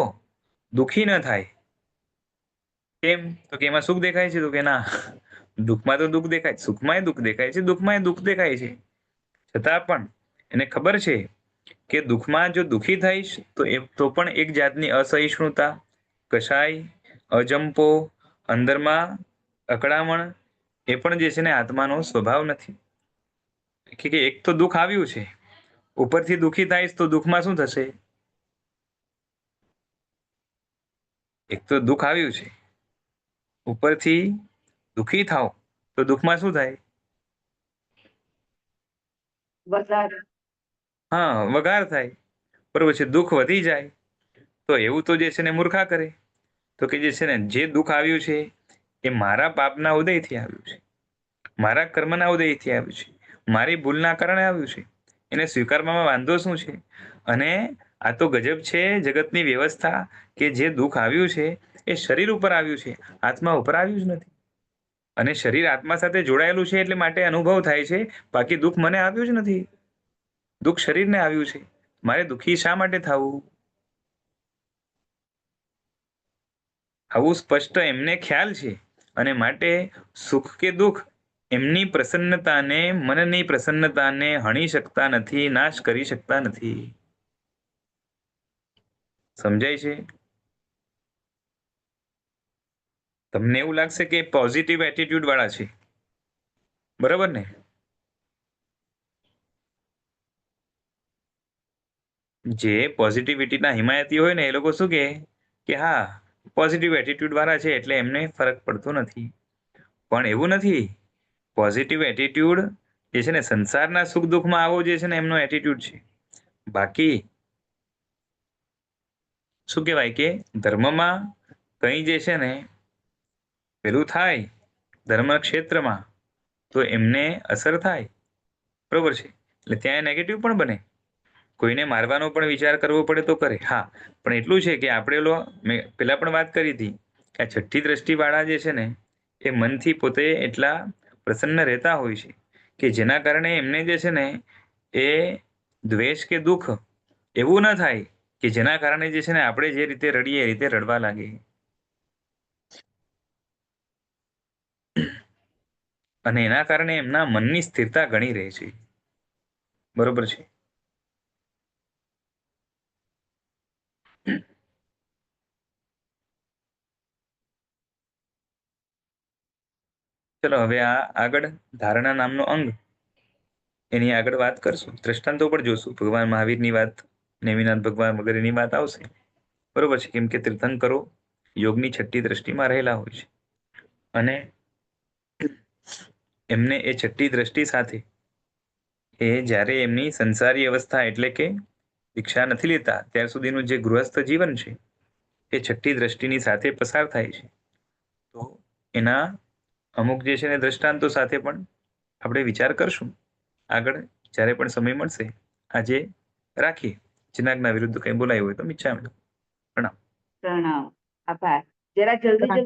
દુઃખી ન થાય. કેમ તો કે એમાં સુખ દેખાય છે? તો કે ના, દુઃખમાં તો દુઃખ દેખાય, સુખમાંય દુઃખ દેખાય છે, દુઃખમાંય દુઃખ દેખાય છે. છતાં પણ એને ખબર છે કે દુઃખમાં જો દુઃખી થઈશ તો પણ એક જાતની અસહિષ્ણુતા, કશાય, અજંપો, અંદરમાં અકળામણ, એ પણ જે છે ને આત્માનો સ્વભાવ નથી. કે એક તો દુઃખ આવ્યું છે, ઉપરથી દુઃખી થાયશ તો દુઃખમાં શું થશે? એક તો દુઃખ આવ્યું છે, ઉપરથી દુઃખી થાવ તો દુઃખમાં શું થાય? વધારે. હા, વઘાર થાય. બરોબર છે. દુઃખ વધી જાય તો એવું તો જે છે ને મૂર્ખા કરે. તો કે જે છે ને જે દુઃખ આવ્યું છે એ મારા પાપના ઉદયથી આવ્યું છે, મારા કર્મના ઉદયથી આવ્યું છે, મારી ભૂલના કારણે આવ્યું છે. એને સ્વીકારવામાં વાંધો શું છે? અને આ તો ગજબ છે જગતની વ્યવસ્થા કે જે દુઃખ આવ્યું છે એ શરીર ઉપર આવ્યું છે, આત્મા ઉપર આવ્યું જ નથી. અને શરીર આત્મા સાથે જોડાયેલું છે એટલે માટે અનુભવ થાય છે, બાકી દુઃખ મને આવ્યું જ નથી. દુઃખ શરીરને આવ્યું છે. મારે દુઃખી શા માટે થવું? આવું સ્પષ્ટ એમને ખ્યાલ છે અને માટે સુખ કે દુઃખ એમની પ્રસન્નતાને, મનની પ્રસન્નતાને હણી શકતા નથી, નાશ કરી શકતા નથી. સમજાય છે? તમને એવું લાગશે કે પોઝિટિવ એટીટ્યુડ વાળા છે, બરાબર ને? જે પોઝિટિવિટીના હિમાયતી હોય ને એ લોકો શું કે હા પોઝિટિવ એટીટ્યુડ વાળા છે એટલે એમને ફરક પડતો નથી. પણ એવું નથી. પોઝિટિવ એટીટ્યુડ જે છે ને સંસારના સુખ દુઃખમાં આવો જે છે ને એમનો એટીટ્યુડ છે. બાકી શું કહેવાય કે ધર્મમાં કંઈ જે છે ને પેલું થાય ધર્મ ક્ષેત્રમાં તો એમને અસર થાય, બરોબર છે. એટલે ત્યાં નેગેટિવ પણ બને. કોઈને મારવાનો પણ વિચાર કરવો પડે તો કરે. હા, પણ એટલું છે કે આપણે મેં પેલા પણ વાત કરી હતી કે આ છઠ્ઠી દ્રષ્ટિવાળા જે છે ને એ મનથી પોતે એટલા પ્રસન્ન રહેતા હોય છે કે જેના કારણે એમને જે છે ને એ દ્વેષ કે દુઃખ એવું ન થાય કે જેના કારણે જે છે ને આપણે જે રીતે રડીએ એ રીતે રડવા લાગે. અને એના કારણે એમના મનની સ્થિરતા ઘણી રહે છે, બરોબર છે. ચલો હવે આ આગળ ધારણા નામનો અંગ એની આગળ વાત કરશું. દ્રષ્ટાંતો પણ જોશું. ભગવાન મહાવીરની વાત, નેમિનાથ ભગવાન વગેરેની વાત આવશે, બરોબર છે. કેમ કે તીર્થંકરો યોગની છઠ્ઠી દ્રષ્ટિમાં રહેલા હોય છે અને એમને એ છઠ્ઠી દ્રષ્ટિ સાથે એ જ્યારે એમની સંસારી અવસ્થા એટલે કે દીક્ષા નથી લેતા ત્યાર સુધીનું જે ગૃહસ્થ જીવન છે એ છઠ્ઠી દ્રષ્ટિની સાથે પસાર થાય છે. તો એના અમુક જે છે ને દ્રષ્ટાંતો સાથે પણ આપણે વિચાર કરશું આગળ જ્યારે પણ સમય મળશે. આજે રાખીએ. જનાજ્ઞા વિરુદ્ધ કંઈ બોલાયું હોય તો મિચ્છામી. પ્રણામ. પ્રણામ. આભાર. જરા જલ્દી